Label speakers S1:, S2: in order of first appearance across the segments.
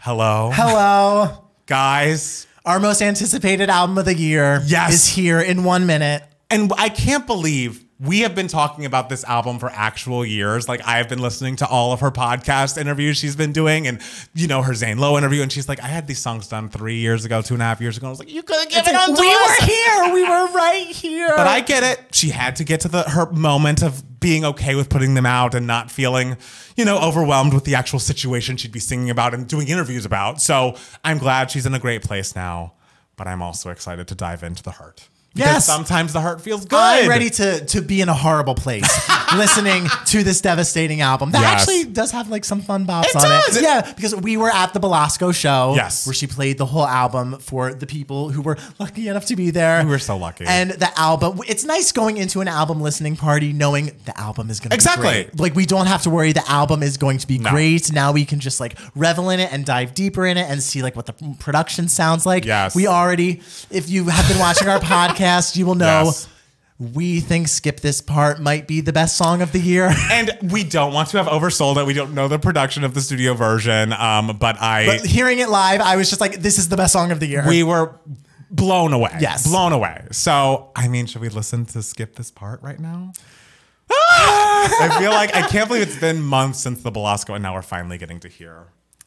S1: Hello.
S2: Hello.
S1: Guys.
S2: Our most anticipated album of the year is here in 1 minute.
S1: And I can't believe we have been talking about this album for actual years. Like, I have been listening to all of her podcast interviews she's been doing, and you know, her Zane Lowe interview, and she's like, I had these songs done 3 years ago, 2.5 years ago. I was like, you could have given them to us.
S2: We were here. We were right here.
S1: But I get it. She had to get to her moment of being okay with putting them out and not feeling, you know, overwhelmed with the actual situation she'd be singing about and doing interviews about. So I'm glad she's in a great place now, but I'm also excited to dive into the hurt. Because sometimes the hurt feels good.
S2: I'm ready to be in a horrible place listening to this devastating album. That actually does have like some fun bops on it. Yeah, because we were at the Belasco show where she played the whole album for the people who were lucky enough to be there.
S1: We were so lucky.
S2: And the album, it's nice going into an album listening party knowing the album is going to be great. Like, we don't have to worry the album is going to be great. Now we can just like revel in it and dive deeper in it and see like what the production sounds like. We already, if you have been watching our podcast, you will know we think Skip This Part might be the best song of the year.
S1: And we don't want to have oversold it. We don't know the production of the studio version. But
S2: hearing it live, I was just like, this is the best song of the year.
S1: We were blown away.
S2: Yes.
S1: Blown away. So, I mean, should we listen to Skip This Part right now? I feel like, I can't believe it's been months since the Belasco, and now we're finally getting to hear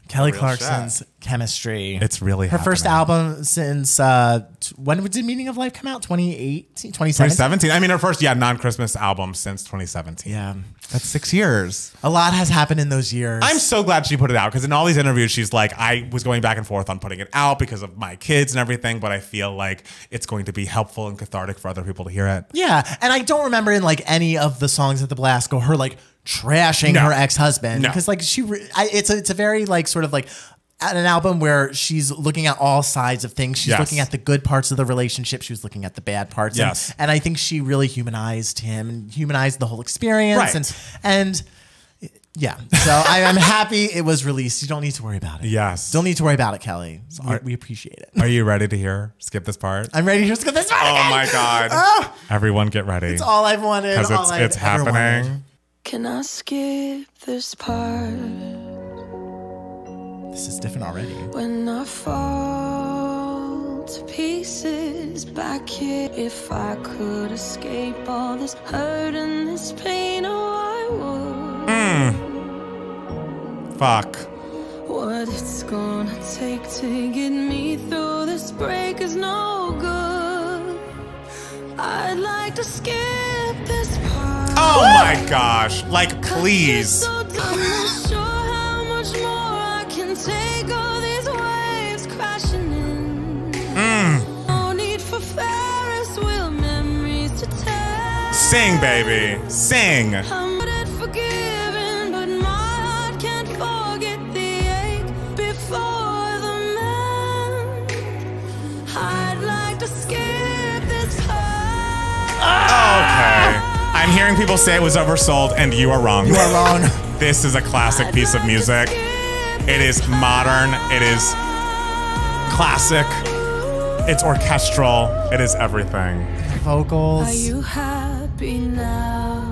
S2: Kelly Clarkson's Chemistry.
S1: It's really
S2: her first album since when did Meaning of Life come out? 2018,
S1: 2017. I mean, her first non-Christmas album since 2017.
S2: Yeah,
S1: that's 6 years.
S2: A lot has happened in those years.
S1: I'm so glad she put it out, because in all these interviews, she's like, I was going back and forth on putting it out because of my kids and everything, but I feel like it's going to be helpful and cathartic for other people to hear it.
S2: Yeah, and I don't remember in like any of the songs at the Belasco her like trashing her ex-husband, because like it's a very like sort of like an album where she's looking at all sides of things. She's looking at the good parts of the relationship. She was looking at the bad parts. And I think she really humanized him and humanized the whole experience. And yeah, so I'm happy it was released. You don't need to worry about it. Don't need to worry about it, Kelly. So we appreciate it.
S1: Are you ready to hear Skip This Part?
S2: I'm ready to hear Skip This Part.
S1: Oh my God. Everyone get ready.
S2: It's all I've wanted.
S1: Because it's happening.
S2: Wanted.
S3: Can I skip this part?
S2: This is different already.
S3: When I fall to pieces back here, if I could escape all this hurt and this pain, oh, I would.
S1: Fuck.
S3: What it's gonna take to get me through this break is no good. I'd like to skip this part.
S1: Oh my gosh. Like, please.
S3: I'm not sure how much more I can take all these waves crashing in. No need for Ferris wheel memories to tell.
S1: Sing, baby. Sing.
S3: I'm good at forgiving, but my heart can't forget the ache before the man. I'd like to skip this part.
S1: Okay. I'm hearing people say it was oversold, and you are wrong.
S2: You are wrong.
S1: This is a classic piece of music. It is modern. It is classic. It's orchestral. It is everything.
S2: Vocals.
S3: Are you happy now?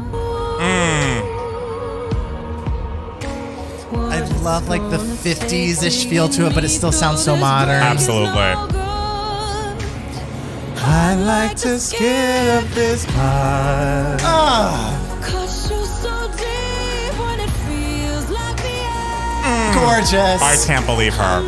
S2: I love like the 50s-ish feel to it, but it still sounds so modern.
S1: Absolutely. I like to skip this part.
S2: Gorgeous.
S1: I can't believe her.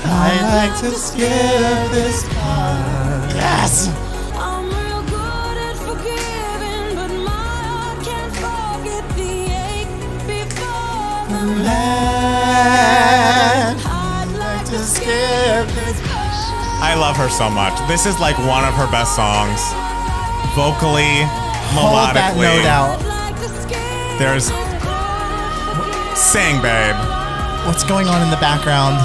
S2: I like to skip this part. Yes.
S3: I'm real good at forgiving, but my heart can't forget the ache before the
S2: land. I'd like to skip this part.
S1: I love her so much. This is like one of her best songs. Vocally, melodically.
S2: Hold that note out.
S1: There's... Sing, babe.
S2: What's going on in the background?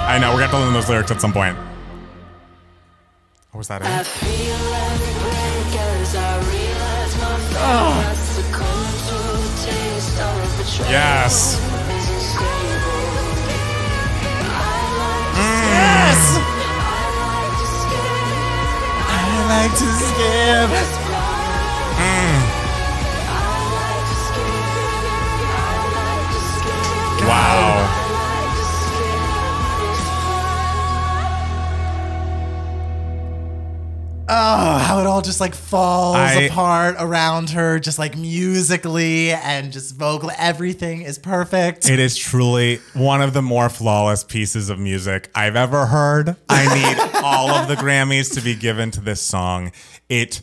S1: I know, we're gonna have to learn those lyrics at some point. What was that in? Yes.
S2: Yes. I like to skip. just like falls apart around her, just like musically and just vocal. Everything is perfect.
S1: It is truly one of the more flawless pieces of music I've ever heard. I need all of the Grammys to be given to this song. It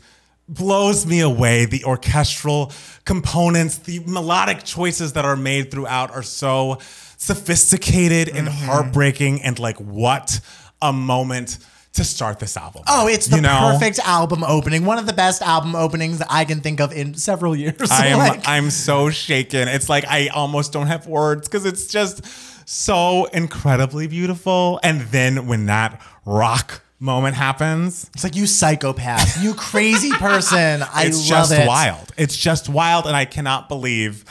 S1: blows me away. The orchestral components, the melodic choices that are made throughout are so sophisticated and heartbreaking, and like what a moment to start this album.
S2: Oh, it's the perfect album opening. One of the best album openings I can think of in several years.
S1: I'm so shaken. It's like I almost don't have words because it's just so incredibly beautiful. And then when that rock moment happens,
S2: it's like, you psychopath, you crazy person.
S1: It's just wild. It's just wild, and I cannot believe.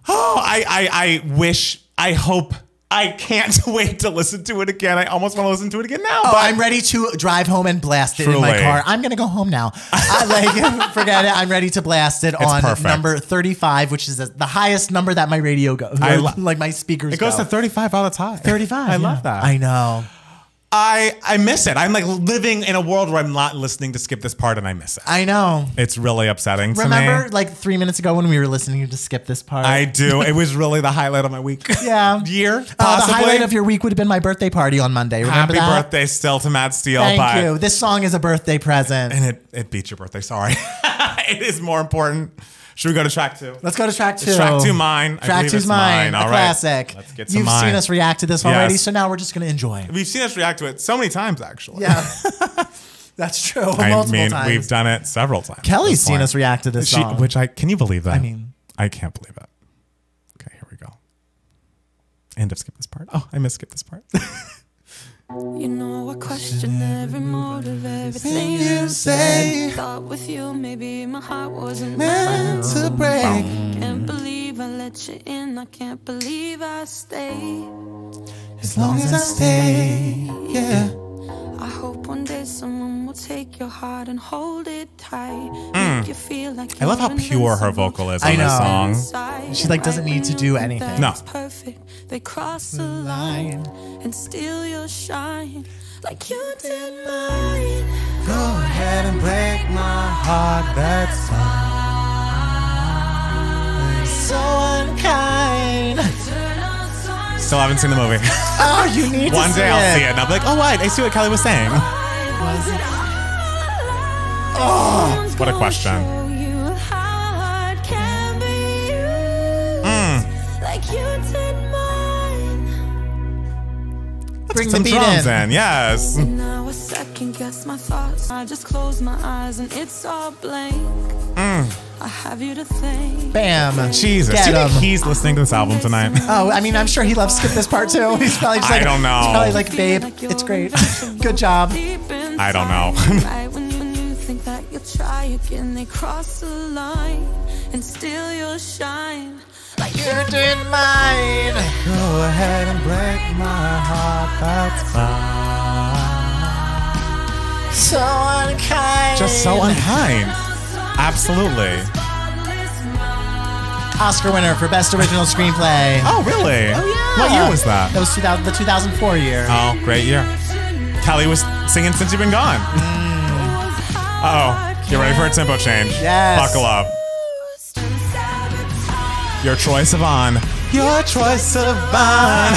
S1: Oh, I wish, I hope, I can't wait to listen to it again. I almost want to listen to it again now.
S2: Oh,
S1: but
S2: I'm ready to drive home and blast it in my car. I'm going to go home now. Forget it. I'm ready to blast it on number 35, which is the highest number that my radio goes. Like my speakers
S1: It goes to 35 all the time.
S2: 35.
S1: I love that.
S2: I know.
S1: I miss it. I'm like living in a world where I'm not listening to Skip This Part, and I miss it.
S2: I know.
S1: It's really upsetting to me.
S2: Remember like 3 minutes ago when we were listening to Skip This Part?
S1: I do. It was really the highlight of my week.
S2: Yeah.
S1: Year, possibly.
S2: The highlight of your week would have been my birthday party on Monday. Remember
S1: Happy
S2: that?
S1: birthday still to Matt Steele.
S2: Thank you. This song is a birthday present.
S1: And it beats your birthday. Sorry. It is more important. Should we go to track 2?
S2: Let's go to track 2.
S1: Track 2 mine.
S2: Track 2's mine.
S1: All
S2: a classic.
S1: Let's get to
S2: You've
S1: mine.
S2: seen us react to this already, so now we're just going to enjoy.
S1: We've seen us react to it so many times, actually.
S2: Yeah. That's true. Multiple times.
S1: We've done it several times.
S2: Kelly's seen us react to this song.
S1: Can you believe that?
S2: I mean,
S1: I can't believe it. Okay, here we go. End of Skip This Part. Oh, I missed Skip This Part.
S3: You know I question every motive, everything you say. Thought with you maybe my heart wasn't meant to break. Can't believe I let you in, I can't believe I stay.
S2: As long as I stay, yeah.
S3: I hope one day someone will take your heart and hold it tight. Make you feel like
S1: I love how pure her vocal is on this song.
S2: She like doesn't need to do anything.
S1: No.
S3: Perfect. They cross the line and steal your shine like you did mine.
S1: Go ahead and break my heart, that's fine.
S2: So unkind.
S1: Still haven't seen the movie.
S2: Oh, you need to
S1: One day I'll see it and I'll be like, oh, right, I see what Kelly was saying. Oh, what a question.
S3: Like you did mine.
S2: Bring
S1: some
S2: the beat
S1: drums
S2: in.
S1: Yes.
S3: Now I second guess my thoughts. I just close my eyes and it's all blank. I have you to thank.
S2: Bam.
S1: Jesus.
S2: Get
S1: Do you think
S2: him.
S1: he's listening to this album tonight?
S2: Oh, I mean, I'm sure he loves Skip This Part too. He's probably just like,
S1: I don't know.
S2: He's probably like, babe, it's great. Good job.
S1: I don't know.
S3: Right when you think that you'll try again, they cross the line and steal your shine. Like
S2: You did mine.
S1: Go ahead and break my heart, that's fine.
S2: So unkind.
S1: Just so unkind. Absolutely.
S2: Oscar winner for Best Original Screenplay.
S1: Oh, really?
S2: Oh, yeah.
S1: What year was that?
S2: That was the 2004 year.
S1: Oh, great year. Kelly was singing Since You've Been Gone. Uh-oh. Get ready for a tempo change.
S2: Yes.
S1: Buckle up. Your Troye Sivan. Your Troye Sivan.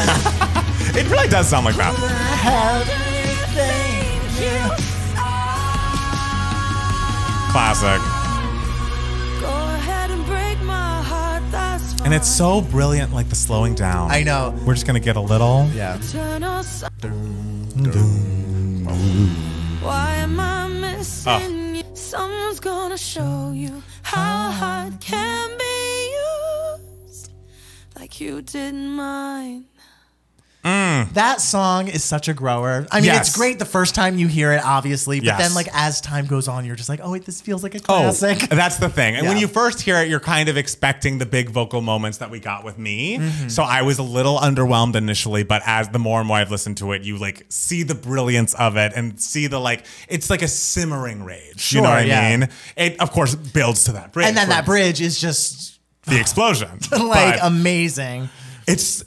S1: It really does sound like that. Classic.
S3: go ahead and break my heart, that's fine.
S1: And it's so brilliant, like the slowing down.
S2: I know.
S1: We're just gonna get a little.
S2: Yeah.
S3: Turn us- Why am I missing you? Someone's gonna show you how heart can be used like you did mine.
S2: That song is such a grower. I mean,
S1: Yes.
S2: it's great the first time you hear it, obviously, but
S1: Yes.
S2: then like as time goes on, you're just like, oh, wait, this feels like a
S1: Oh,
S2: classic.
S1: that's the thing. And when
S2: Yeah.
S1: you first hear it, you're kind of expecting the big vocal moments that we got with me. So I was a little underwhelmed initially, but as the more and more I've listened to it, you like see the brilliance of it and see the like, it's like a simmering rage. You know
S2: Sure,
S1: what I
S2: yeah.
S1: mean? It of course builds to that bridge.
S2: And then that
S1: where
S2: bridge is just
S1: the explosion.
S2: like
S1: But
S2: amazing.
S1: it's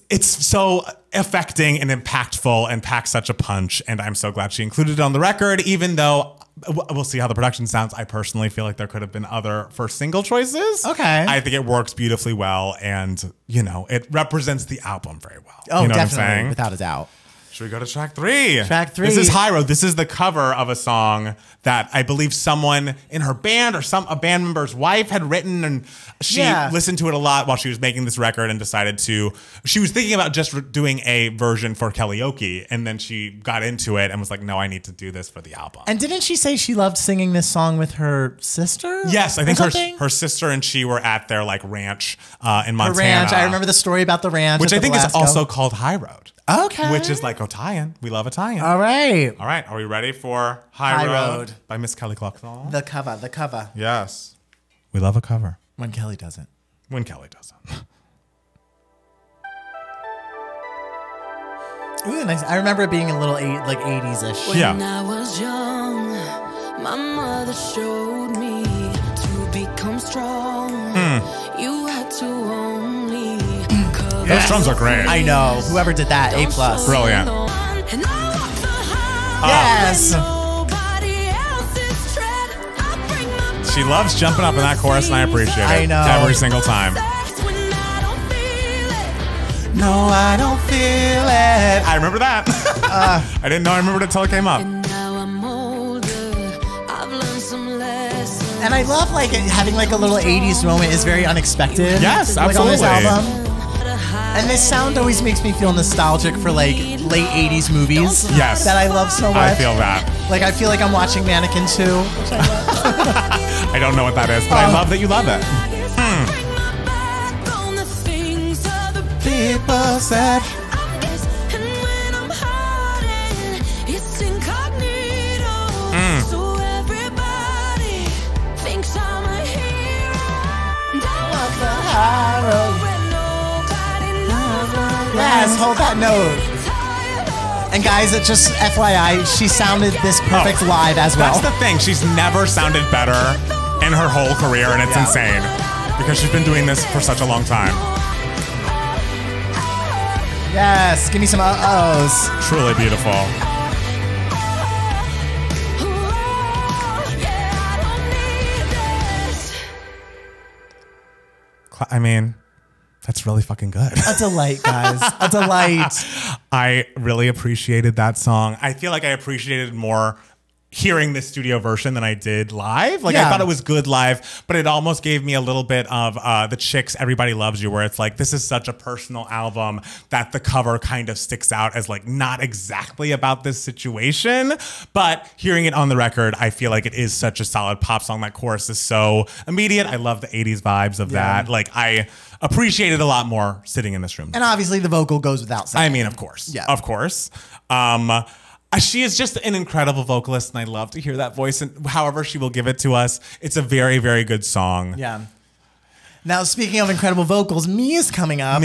S1: so affecting and impactful and packs such a punch. And I'm so glad she included it on the record, even though We'll see how the production sounds. I personally feel like there could have been other first single choices.
S2: Okay.
S1: I think it works beautifully well, and it represents the album very well.
S2: Oh,
S1: you know
S2: definitely,
S1: what I'm saying?
S2: without a doubt.
S1: Should we go to track 3?
S2: Track 3.
S1: This is High Road. This is the cover of a song that I believe someone in her band or a band member's wife had written, and she listened to it a lot while she was making this record and decided to. She was thinking about just doing a version for karaoke, and then she got into it and was like, "No, I need to do this for the album."
S2: And didn't she say she loved singing this song with her sister?
S1: Yes, I think her sister and she were at their ranch in Montana.
S2: Her ranch. I remember the story about the ranch,
S1: which I think is also called High Road.
S2: Okay.
S1: Which is like a tie-in. We love a tie-in.
S2: All right.
S1: All right. Are we ready for High Road by Miss Kelly Clarkson?
S2: The cover.
S1: Yes. We love a cover.
S2: When Kelly does it.
S1: When Kelly does it.
S2: Ooh, nice. I remember it being a little 80s-ish.
S3: When I was young, my mother showed me to become strong. You had to only
S1: Those drums are great.
S2: I know. Whoever did that, A+.
S1: Brilliant.
S2: Yes.
S1: She loves jumping up in that chorus, and I appreciate it.
S2: I know.
S1: Every single time.
S2: No, I don't feel it.
S1: I remember that. I didn't know I remembered it until it came up.
S2: And I love having a little 80s moment is very unexpected.
S1: Yes,
S2: On
S1: absolutely.
S2: this album. And this sound always makes me feel nostalgic for late 80s movies.
S1: Yes.
S2: That I love so much.
S1: I feel that.
S2: I feel like I'm watching Mannequin 2. Which I love.
S1: I don't know what that is, but I love that you love it.
S2: People said. Yes, hold that note. And guys, it just FYI, she sounded this perfect live as well.
S1: That's the thing. She's never sounded better in her whole career, and it's insane because she's been doing this for such a long time.
S2: Yes, give me some uh-ohs.
S1: Truly beautiful. I mean, that's really fucking good.
S2: A delight, guys. A delight.
S1: I really appreciated that song. I feel like I appreciated more hearing this studio version than I did live. I thought it was good live, but it almost gave me a little bit of the Chicks Everybody Loves You, where it's this is such a personal album that the cover kind of sticks out as not exactly about this situation, but hearing it on the record, I feel like it is such a solid pop song. That chorus is so immediate. I love the 80s vibes of that. I appreciate it a lot more sitting in this room.
S2: And obviously the vocal goes without saying.
S1: I mean, of course. Yeah. Of course. She is just an incredible vocalist, and I love to hear that voice. And however she will give it to us, it's a very, very good song.
S2: Yeah. Now, speaking of incredible vocals, Mia's coming up.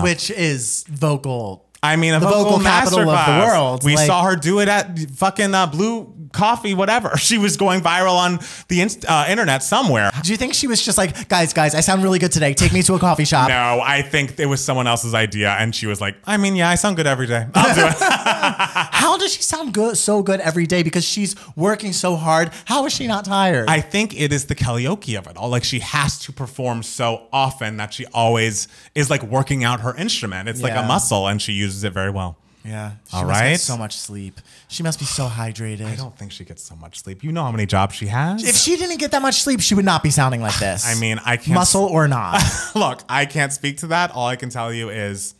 S2: Which is vocal.
S1: I mean,
S2: the vocal capital of the world.
S1: We saw her do it at fucking Blue Coffee, whatever. She was going viral on the internet somewhere.
S2: Do you think she was just guys, I sound really good today. Take me to a coffee shop.
S1: No, I think it was someone else's idea, and she was like, I mean, yeah, I sound good every day. I'll do it.
S2: How does she sound so good every day? Because she's working so hard. How is she not tired?
S1: I think it is the karaoke of it all. She has to perform so often that she always is working out her instrument. It's like a muscle, and she uses it very well.
S2: Yeah. She must get so much sleep. She must be so hydrated.
S1: I don't think she gets so much sleep. You know how many jobs she has?
S2: If she didn't get that much sleep, she would not be sounding like this.
S1: I mean, I can't.
S2: Muscle or not.
S1: Look, I can't speak to that. All I can tell you is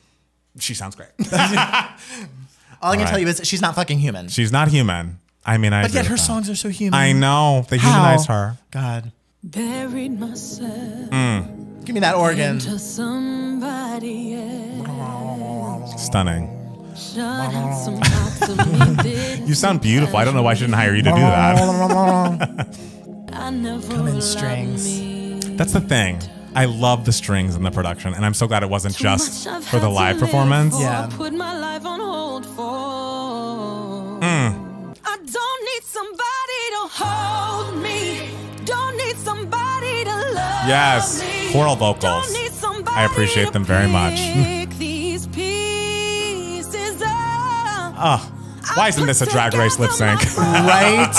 S1: she sounds great.
S2: All I can tell you is she's not fucking human.
S1: She's not human. I mean,
S2: but yet her songs are so human.
S1: I know. They humanize her.
S2: God.
S3: Buried myself.
S2: Give me that organ.
S3: Into somebody else.
S1: Stunning.
S3: Some parts of me
S1: You sound beautiful. I don't know why she didn't hire you to do that.
S3: I never
S2: Come in strings.
S1: That's the thing. I love the strings in the production, and I'm so glad it wasn't just for the live performance.
S2: Yeah.
S3: Put my life on hold for. I don't need somebody to hold me. Don't need somebody to love
S1: Yes,
S3: me.
S1: choral vocals.
S3: Don't need somebody
S1: I appreciate them very much.
S3: pick these pieces up.
S1: Oh, Why isn't this a Drag Race lip sync?
S2: Right?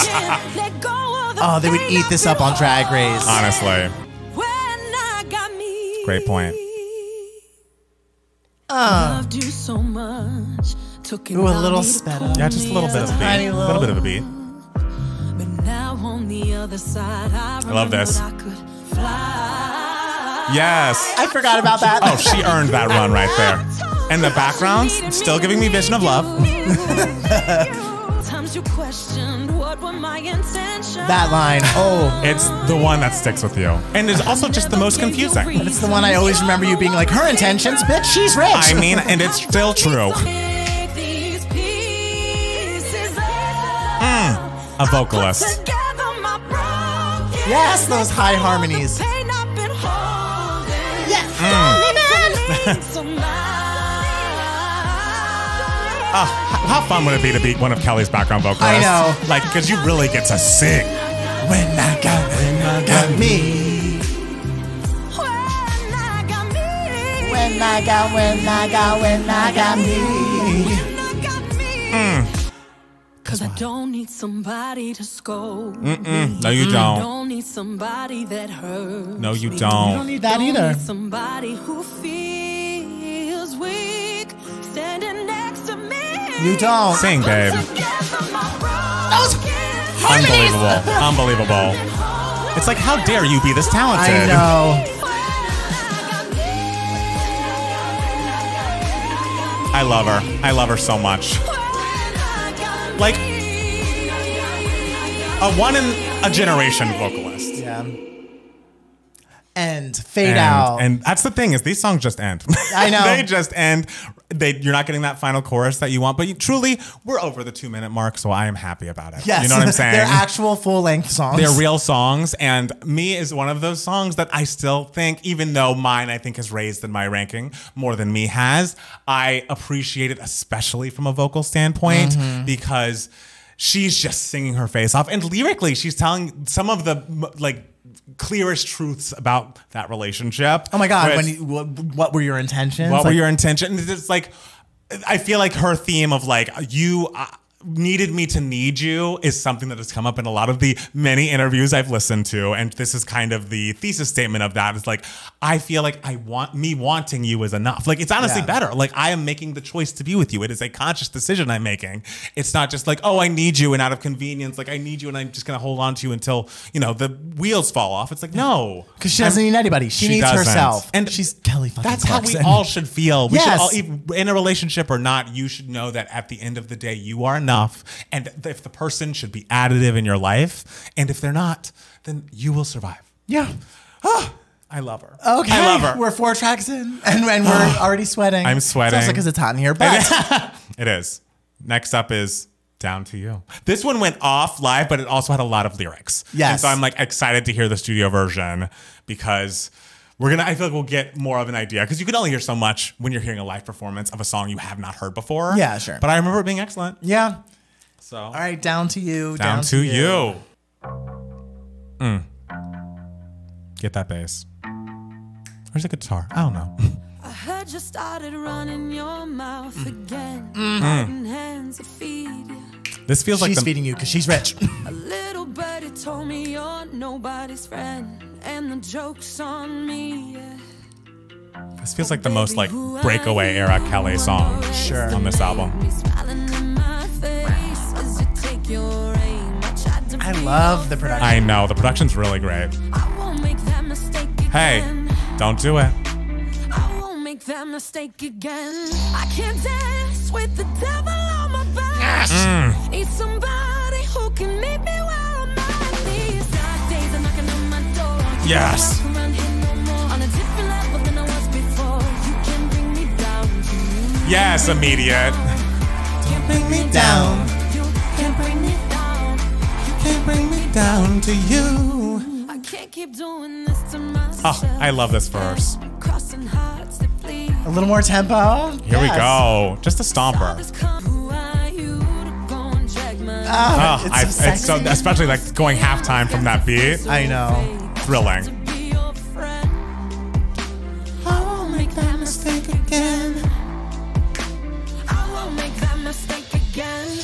S2: Oh, they would eat this up on Drag Race.
S1: Honestly. Great point.
S3: Loved you so much. Took it
S2: Ooh, a little sped up.
S1: Yeah, just a little bit of a beat.
S2: Tiny
S1: A little bit of a beat.
S3: But now on the other side, I
S1: love this.
S3: I could fly.
S1: Yes.
S2: I forgot about that.
S1: Oh, she earned that run right there. And the background's still giving me Vision of Love.
S3: Times you questioned what were my intentions.
S2: That line. Oh.
S1: It's the one that sticks with you. And it's also just the most confusing.
S2: But it's the one I always remember you being like, her intentions, bitch, she's rich.
S1: I mean, and it's still true. A vocalist.
S2: Yes, those high harmonies.
S1: How fun would it be to be one of Kelly's background vocalists?
S2: I know.
S1: Like, because you really get to sing.
S2: When I got me. When I got me.
S3: Cause I don't need somebody to scold.
S1: No, you don't.
S3: I don't need somebody that hurts.
S1: No, you
S3: me.
S1: don't.
S2: You don't need that either.
S3: Need somebody who feels weak standing next to me.
S2: You don't.
S1: Sing, babe. Unbelievable. Unbelievable. It's like, how dare you be this talented?
S2: I know.
S1: I love her. I love her so much. Like a one in a generation vocalist.
S2: Yeah. And fade out.
S1: And that's the thing, is these songs just end.
S2: I know.
S1: They just end. You're not getting that final chorus that you want, but truly, we're over the 2-minute mark, so I am happy about it.
S2: Yes.
S1: You know what I'm saying?
S2: They're actual full-length songs.
S1: They're real songs, and Me is one of those songs that I still think, even though mine I think has raised in my ranking more than Me has, I appreciate it, especially from a vocal standpoint, because she's just singing her face off, and lyrically, she's telling some of the clearest truths about that relationship.
S2: Oh my God! What were your intentions?
S1: What were your intentions? It's like, I feel like her theme of like, you needed me to need you is something that has come up in a lot of the many interviews I've listened to, and this is kind of the thesis statement of that. It's like, I feel like me wanting you is enough. Like, it's honestly better. Like, I am making the choice to be with you. It is a conscious decision I'm making. It's not just like, oh, I need you, and out of convenience, like, I need you and I'm just gonna hold on to you until, you know, the wheels fall off. It's like, no,
S2: because she doesn't need anybody. She needs
S1: doesn't.
S2: herself,
S1: and
S2: she's Kelly fucking
S1: That's
S2: Clarkson.
S1: how we all should feel. We
S2: Yes.
S1: should all, in a relationship or not, you should know that at the end of the day, you are enough. And if the person should be additive in your life, and if they're not, then you will survive.
S2: Yeah.
S1: I love her.
S2: Okay.
S1: I love her.
S2: We're 4 tracks in, and we're already sweating.
S1: I'm sweating.
S2: It's also because it's hot in here, but
S1: It is. Next up is Down to You. This one went off live, but it also had a lot of lyrics.
S2: Yes.
S1: And so I'm like excited to hear the studio version, because I feel like we'll get more of an idea, because you can only hear so much when you're hearing a live performance of a song you have not heard before.
S2: Yeah, sure.
S1: But I remember it being excellent.
S2: yeah.
S1: So
S2: All right, Down to You.
S1: Down to you. Get that bass. Where's the guitar? I don't know.
S3: I heard you started running your mouth again. Holding hands to feed you.
S1: This feels like
S2: She's feeding you because she's rich.
S3: A little birdie told me you're nobody's friend, and the joke's on me. Yeah.
S1: This feels like the most like breakaway era Kelly song on this album.
S2: I love the production.
S1: I know, the production's really great. Hey, don't do it.
S3: I won't make that mistake again. I can't dance with the devil on my back. Need somebody who can meet me where I'm at. These dark days are knocking on my door.
S1: Yes.
S3: On a different level than I was before. You can bring me down to you.
S1: Yes, immediate.
S2: Don't bring me down.
S3: You can bring me down.
S1: Can't bring me down to you.
S3: I can't keep doing this to myself.
S1: Oh, I love this verse.
S3: Crossing hearts that bleed.
S2: A little more tempo.
S1: Here we go. Just a stomper. It's so, especially like going halftime from that beat.
S2: I know.
S1: Thrilling.
S2: I won't make that mistake again.
S3: I won't make that mistake again.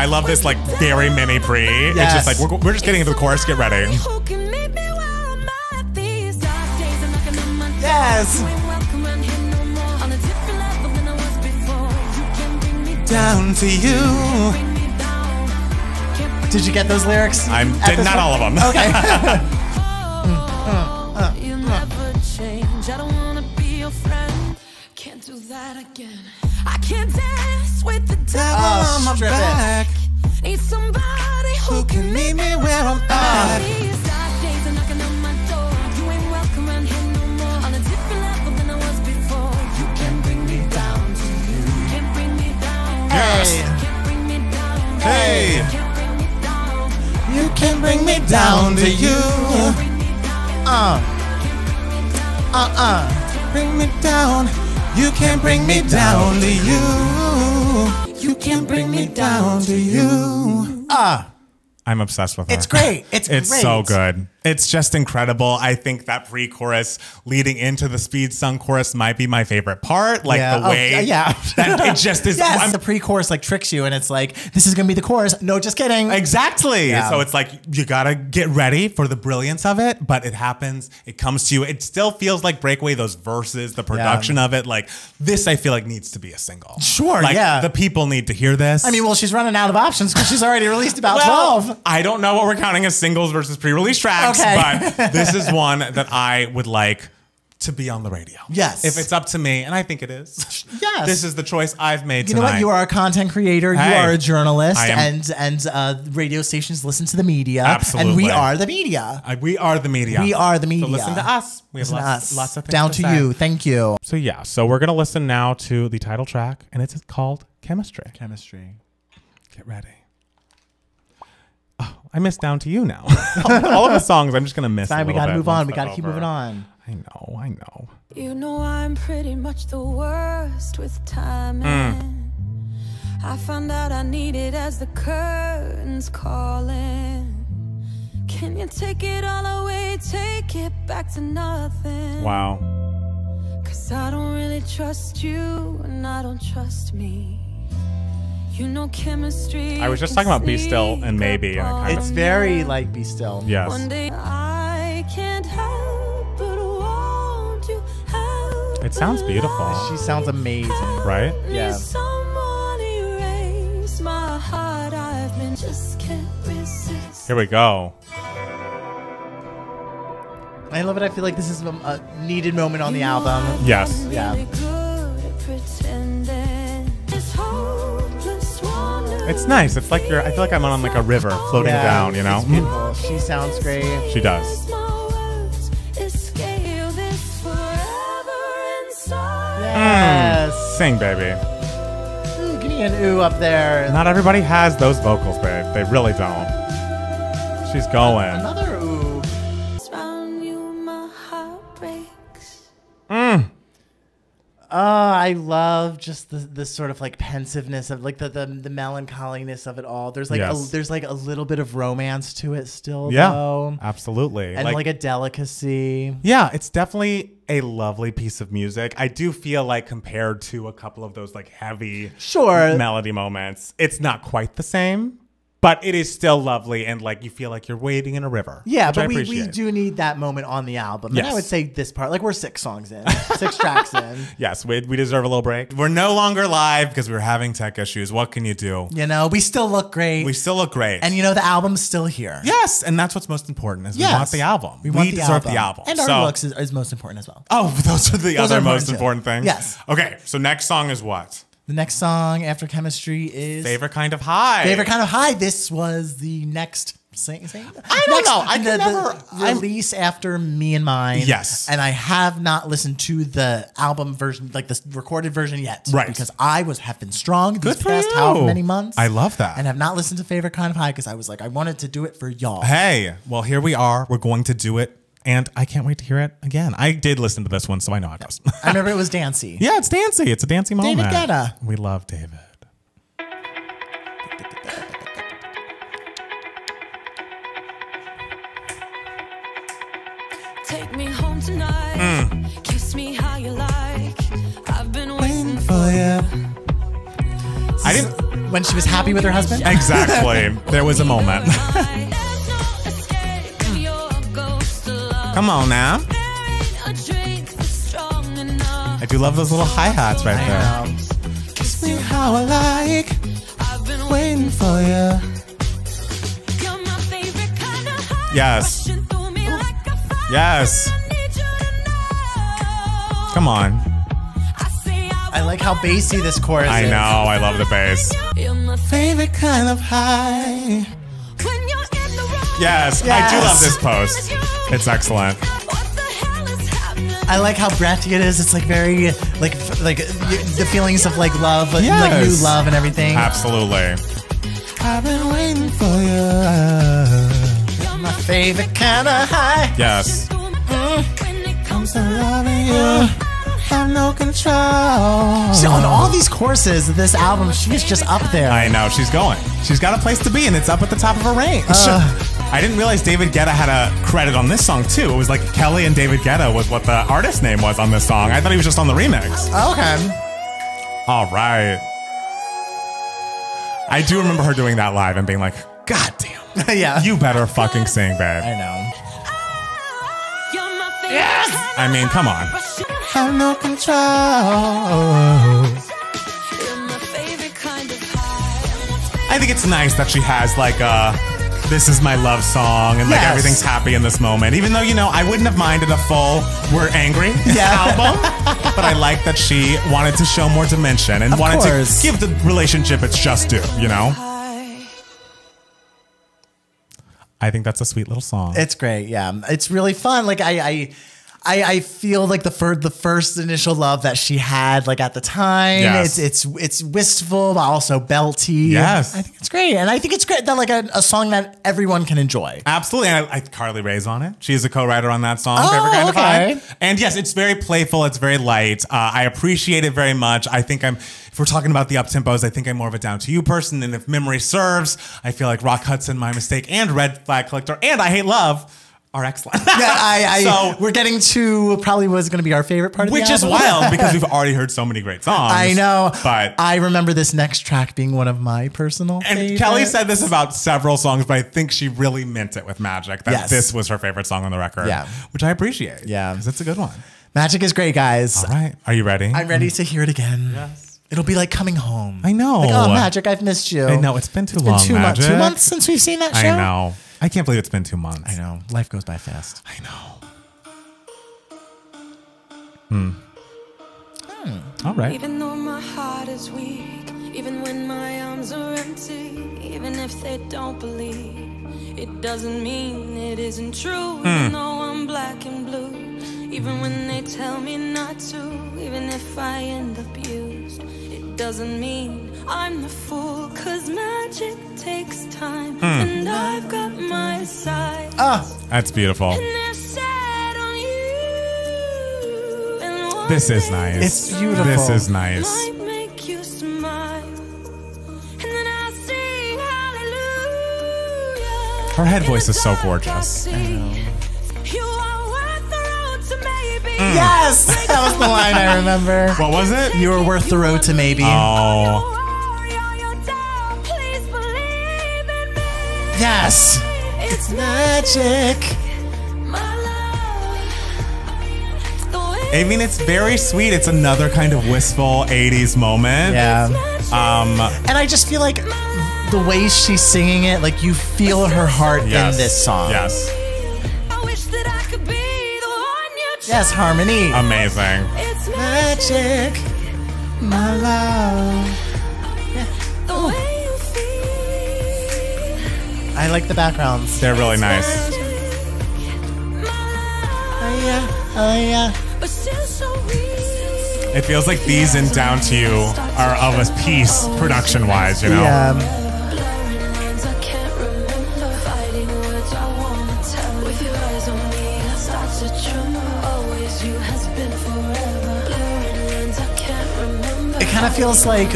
S1: I love this like very mini pre. It's just like we're just getting into the chorus. Get ready.
S3: Who can meet me where I'm at these dark days? I'm knocking on my door.
S2: Yes.
S3: You ain't welcome around here no more. On a different level than I was before. You can bring me
S1: Down to you.
S3: bring me down. Can't bring
S2: Did you get those lyrics?
S1: Not all of them.
S2: Okay.
S3: You'll never change. I don't wanna be your friend. Can't do that again. I can't dance with the devil on my
S2: strip it.
S3: back. Need somebody who can meet me where I'm at. These dark days are knocking on my door. You ain't welcome around here no more. On a different level than I was before. You can bring me down to you. Can't bring me down.
S2: Hey.
S3: Can't bring me down.
S1: Hey.
S3: Can't bring me down.
S1: You can bring me down to you.
S3: Bring me down.
S1: Bring me down. You can bring me down to you. You can bring me down to you. I'm obsessed with her.
S2: It's great. It's
S1: It's
S2: great.
S1: so good. It's just incredible. I think that pre-chorus leading into the speed sung chorus might be my favorite part. Like the way that it just is.
S2: Yes, the pre-chorus like tricks you and it's like, this is going to be the chorus. No, just kidding.
S1: Exactly.
S2: Yeah.
S1: So it's like you gotta get ready for the brilliance of it, but it happens. It comes to you. It still feels like Breakaway. Those verses, the production of it, like this, I feel like needs to be a single.
S2: Sure,
S1: like,
S2: yeah.
S1: The people need to hear this.
S2: I mean, well, she's running out of options because she's already released about
S1: well,
S2: 12.
S1: I don't know what we're counting as singles versus pre-release tracks,
S2: Okay.
S1: but this is one that I would like to be on the radio.
S2: Yes.
S1: If it's up to me, and I think it is.
S2: Yes.
S1: This is the choice I've made
S2: You know
S1: tonight.
S2: what? You are a content creator.
S1: Hey,
S2: you are a journalist,
S1: I am.
S2: and radio stations listen to the media.
S1: Absolutely.
S2: And we are the media.
S1: We are the media.
S2: We are the media.
S1: So listen to us. We have
S2: Listen to
S1: lots,
S2: us.
S1: lots of things
S2: Down
S1: to
S2: to
S1: say.
S2: you. Thank you.
S1: So yeah, so we're gonna listen now to the title track, and it's called Chemistry.
S2: Chemistry.
S1: Get ready. Oh, I missed Down to You now. All of the songs, I'm just gonna miss.
S2: Fine,
S1: a
S2: we
S1: little
S2: got to
S1: bit
S2: move on.
S1: once
S2: We
S1: they're
S2: got to keep
S1: over.
S2: moving on.
S1: I know.
S3: You know I'm pretty much the worst with timing. I found out I need it as the curtains calling. Can you take it all away, take it back to nothing?
S1: Wow.
S3: Cause I don't really trust you and I don't trust me. You know chemistry.
S1: I was just talking about Be Still and Maybe, and it kind
S2: It's
S1: of-
S2: very like Be Still.
S1: Yes.
S3: One day I can't help but want you help.
S1: It sounds beautiful.
S2: She sounds amazing.
S1: Right?
S2: Yeah.
S3: Someone erase my heart. I've been just can't resist.
S1: Here we go.
S2: I love it. I feel like this is a needed moment on the album.
S1: Yes.
S2: Yeah.
S3: Really good at pretending. This hopeless wonder.
S1: It's nice. It's like I feel like I'm on like a river floating
S2: Yeah,
S1: down, you know?
S2: it's beautiful. She sounds great.
S1: She does.
S3: My words escape this forever inside.
S2: Yes.
S1: Sing, baby.
S2: Ooh, give me an ooh up there.
S1: Not everybody has those vocals, babe. They really don't. She's going.
S2: Another ooh.
S3: Around you, my heart breaks.
S2: I love just the sort of like pensiveness of like the melancholiness of it all. There's like
S1: Yes.
S2: there's like a little bit of romance to it still,
S1: Yeah.
S2: though.
S1: Absolutely.
S2: And like a delicacy.
S1: yeah, it's definitely a lovely piece of music. I do feel like compared to a couple of those like heavy
S2: Sure.
S1: melody moments, it's not quite the same, but it is still lovely and like you feel like you're wading in a river.
S2: Yeah,
S1: which I
S2: but we
S1: appreciate.
S2: do need that moment on the album. And I
S1: Yes.
S2: would say this part, like we're 6 songs in, 6 tracks in.
S1: Yes, we deserve a little break. We're no longer live because we were having tech issues. What can you do?
S2: You know, we still look great.
S1: We still look great.
S2: and you know, the album's still here.
S1: yes, and that's what's most important is we
S2: Yes.
S1: want the album.
S2: We want
S1: deserve the album.
S2: And our
S1: So-
S2: looks is most important as well.
S1: Oh, those are the
S2: Those
S1: other
S2: are
S1: most
S2: important
S1: important
S2: too.
S1: things?
S2: Yes.
S1: Okay, so next song is what?
S2: The next song after Chemistry is
S1: Favorite Kind of High.
S2: Favorite Kind of High. This was the next sing.
S1: I don't know. I can never-
S2: the release after Me and Mine.
S1: Yes.
S2: And I have not listened to the album version, like the recorded version yet.
S1: Right.
S2: Because I have been strong these
S1: Good for
S2: past
S1: you.
S2: however many months.
S1: I love that.
S2: And have not listened to Favorite Kind of High because I was like, I wanted to do it for y'all.
S1: Hey, well, here we are. We're going to do it. And I can't wait to hear it again. I did listen to this one, so I know how it goes.
S2: I remember it was dancey.
S1: Yeah, it's dancey. It's a dancey moment.
S2: David Guetta.
S1: We love David.
S3: Take me home tonight. Kiss me how you like. I've been waiting for
S1: I didn't.
S2: when she was happy with her husband.
S1: Exactly. There was a moment. Come on now. I do love those little hi-hats right there. Kiss me how I like. I've been waiting for you. Yes. Yes. Come on.
S2: I like how bassy this chorus is.
S1: I know. I love the bass. Favorite kind of high. Yes. I do love this post. It's excellent.
S2: I like how breathy it is. It's like very like the feelings of like love, like new love and everything.
S1: Absolutely. I've been waiting for you.
S2: You're my favorite kind of high.
S1: Yes. Comes to loving you. Have no control.
S2: So on all these courses of this album, she's just up there.
S1: I know. She's going. She's got a place to be, and it's up at the top of her range. I didn't realize David Guetta had a credit on this song, too. It was like Kelly and David Guetta was what the artist name was on this song. I thought he was just on the remix.
S2: Okay.
S1: All right. I do remember her doing that live and being like, God damn.
S2: Yeah.
S1: You better fucking sing, babe.
S2: I know.
S1: Yes! I mean, come on. Have no control. I think it's nice that she has like a this is my love song and like everything's happy in this moment. Even though, you know, I wouldn't have minded a full We're Angry album. But I like that she wanted to show more dimension and wanted to give the relationship its just due, you know? I think that's a sweet little song.
S2: It's great, yeah. It's really fun. Like I feel like the first initial love that she had like at the time.
S1: Yes.
S2: It's wistful but also belty.
S1: Yes.
S2: I think it's great. And I think it's great that like a song that everyone can enjoy.
S1: Absolutely. And Carly Rae's on it. She's a co-writer on that song.
S2: Oh,
S1: Favorite Kind of
S2: okay.
S1: High. And yes, it's very playful. It's very light. I appreciate it very much. I think if we're talking about the up-tempos, I think I'm more of a Down to You person. And if memory serves, I feel like Rock Hudson, My Mistake, and Red Flag Collector, and I Hate Love are excellent.
S2: Yeah,
S1: so
S2: we're getting to probably what's going to be our favorite part of the album.
S1: Which is wild because we've already heard so many great songs.
S2: I know.
S1: But
S2: I remember this next track being one of my personal favorites.
S1: Kelly said this about several songs, but I think she really meant it with Magic, that this was her favorite song on the record.
S2: Yeah.
S1: Which I appreciate.
S2: Yeah.
S1: Because it's a good one.
S2: Magic is great, guys.
S1: All right. Are you ready?
S2: I'm ready to hear it again.
S1: Yes.
S2: It'll be like coming home.
S1: I know.
S2: Like, oh, Magic, I've missed you.
S1: I know. It's been too long,
S2: It's been
S1: Magic.
S2: 2 months since we've seen that show.
S1: I know. I can't believe it's been 2 months.
S2: I know. Life goes by fast.
S1: I know. All right.
S3: Even though my heart is weak, even when my arms are empty, even if they don't believe, it doesn't mean it isn't true. Even though I'm black and blue, even when they tell me not to, even if I end up used, it doesn't mean I'm the fool. 'Cause magic takes time, and I've got my side.
S1: That's beautiful.
S3: And they're set on you. And one
S1: This is
S3: day
S1: nice.
S2: It's beautiful.
S1: This is nice.
S3: might make you smile, and then I sing hallelujah.
S1: Her head voice is so gorgeous.
S3: I know. You are worth the road to maybe.
S2: Yes! That was the line I remember.
S1: What was it?
S2: You were worth the road to maybe.
S1: Oh.
S3: Please believe in me.
S2: Yes!
S3: It's
S2: Magic.
S3: my love. The way
S1: I mean, it's very sweet. It's another kind of wistful 80s moment.
S2: Yeah.
S3: magic.
S2: And I just feel like the way she's singing it, like you feel her heart
S1: Yes.
S2: in this song.
S1: Yes.
S3: I wish that I could be the one you choose.
S2: Yes, harmony.
S1: Amazing.
S3: It's magic.
S2: Magic. My love.
S3: The way you feel.
S2: I like the backgrounds.
S1: They're really nice.
S2: Oh yeah. Oh yeah.
S3: But still so real.
S1: It feels like these and Down to You are of a piece production-wise, you know?
S2: Yeah.
S3: Blurring lines I can't remember. Fighting words I wanna tell. With your eyes on me, I start to tremble. Always you has been forever. Blurring lines I can't remember.
S2: It kind of feels like,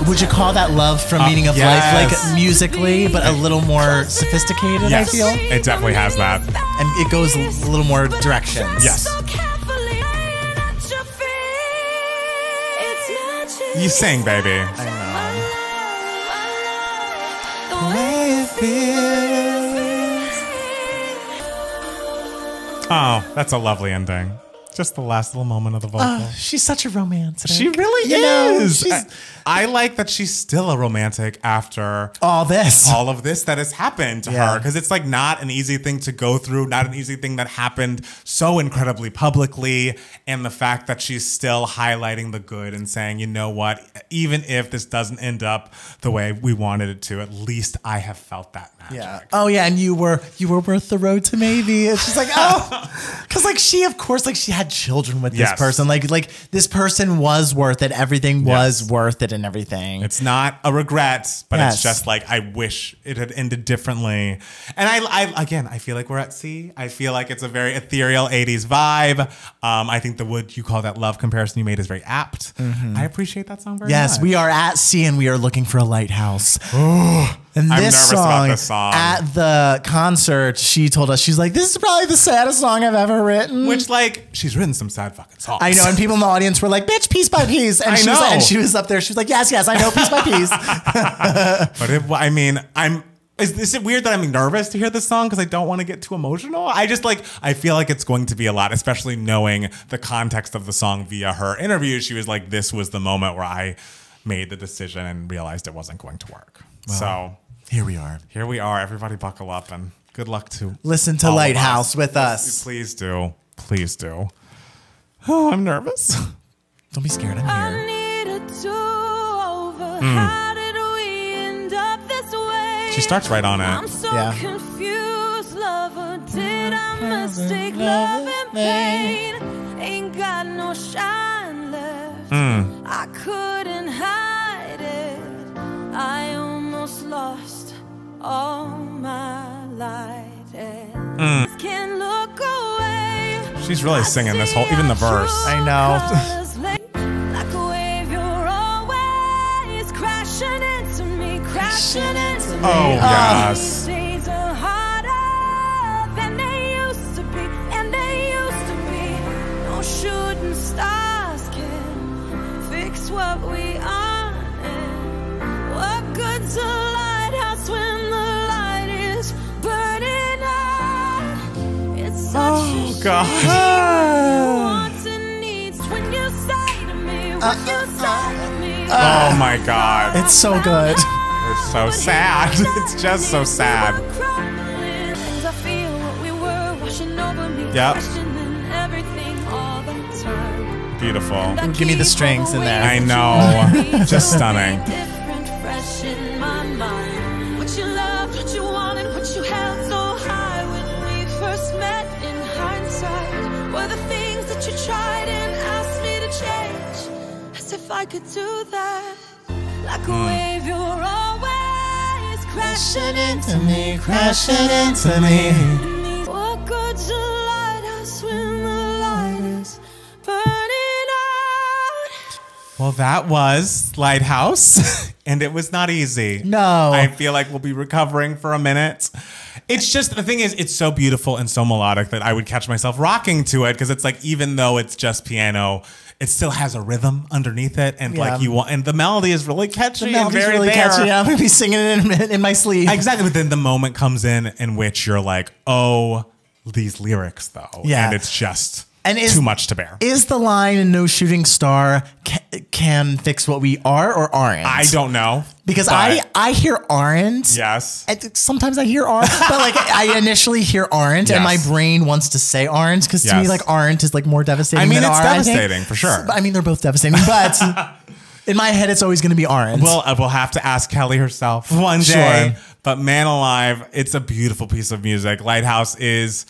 S2: would you call that love from Meaning of
S1: yes.
S2: Life? Like musically, but a little more sophisticated,
S1: Yes.
S2: I feel.
S1: It definitely has that.
S2: And it goes a little more directions.
S1: Yes.
S3: So carefully laying at your feet. It's magic.
S1: You sing, baby.
S2: I know.
S1: way it feels. Oh, that's a lovely ending. Just the last little moment of the vocal.
S2: She's such a romantic.
S1: She really is. I like that she's still a romantic after
S2: all of this
S1: that has happened to her. Because it's like not an easy thing to go through, not an easy thing that happened so incredibly publicly. And the fact that she's still highlighting the good and saying, you know what, even if this doesn't end up the way we wanted it to, at least I have felt that magic.
S2: Yeah. Oh yeah, and you were worth the road to maybe. It's just like, oh, because like she, of course, like she had children with this person. Like this person was worth it. Everything was worth it and everything.
S1: It's not a regret, but it's just like, I wish it had ended differently. And I feel like we're at sea. I feel like it's a very ethereal 80s vibe. I think the would you call that love comparison you made is very apt. I appreciate that song very much.
S2: Yes, we are at sea and we are looking for a lighthouse. And
S1: I'm nervous about this song.
S2: At the concert, she told us, she's like, this is probably the saddest song I've ever written.
S1: Which, like, she's written some sad fucking songs.
S2: I know, and people in the audience were like, bitch, piece by piece. And she was up there, she was like, yes, I know, piece by piece.
S1: But is it weird that I'm nervous to hear this song because I don't want to get too emotional? I feel like it's going to be a lot, especially knowing the context of the song via her interview. She was like, this was the moment where I made the decision and realized it wasn't going to work. Well, so
S2: here we are.
S1: Everybody buckle up and good luck to
S2: listen to Lighthouse with us.
S1: Please do. Oh, I'm nervous.
S2: Don't be scared. I'm here.
S3: I need a do-over. How did we end up this way?
S1: She starts right on it.
S3: I'm so confused, lover. Did I mistake love and pain? Ain't got no shine left. I couldn't hide it. I almost lost all my light. Can't look away.
S1: She's really singing this whole, even the verse.
S2: I know.
S3: Like a wave, you're always crashing into me, crashing into me.
S1: Oh, yes.
S3: These days are harder than they used to be, and they used to be. No shooting stars can fix what we are. And what good's a lighthouse when the light is burning out? It's such a
S1: God.
S3: wants and needs when you say to me, when you say to me.
S1: Oh my God.
S2: It's so good.
S1: It's so sad. It's just so sad.
S3: I feel what we were washing over me.
S1: Yep.
S3: Questioning everything all the time.
S1: Beautiful.
S2: Give me the strings in there.
S1: I know. Just stunning.
S3: Different, fresh in my mind. What you loved, what you wanted, what you held so high when we first met in hindsight. Were the things that you tried and asked me to change. As if I could do that. Like a wave, you're always crashing into me, crashing into me. What good's a lighthouse when the light is burning out?
S1: Well, that was Lighthouse, and it was not easy.
S2: No.
S1: I feel like we'll be recovering for a minute. It's just, the thing is, it's so beautiful and so melodic that I would catch myself rocking to it, because it's like, even though it's just piano, it still has a rhythm underneath it, and like you want, and the melody is really catchy and very
S2: really catchy. I'm gonna be singing it in my sleep.
S1: Exactly, but then the moment comes in which you're like, oh, these lyrics though, and it's just too much to bear.
S2: Is the line "No shooting star can fix what we are" or aren't?
S1: I don't know,
S2: because I hear aren't.
S1: Yes.
S2: And sometimes I hear aren't, but like I initially hear aren't, and my brain wants to say aren't, because to me like aren't is like more devastating.
S1: I mean,
S2: than
S1: it's
S2: are,
S1: devastating for sure.
S2: I mean, they're both devastating, but in my head, it's always going to be aren't.
S1: Well, we'll have to ask Kelly herself one day. But man alive, it's a beautiful piece of music. Lighthouse is,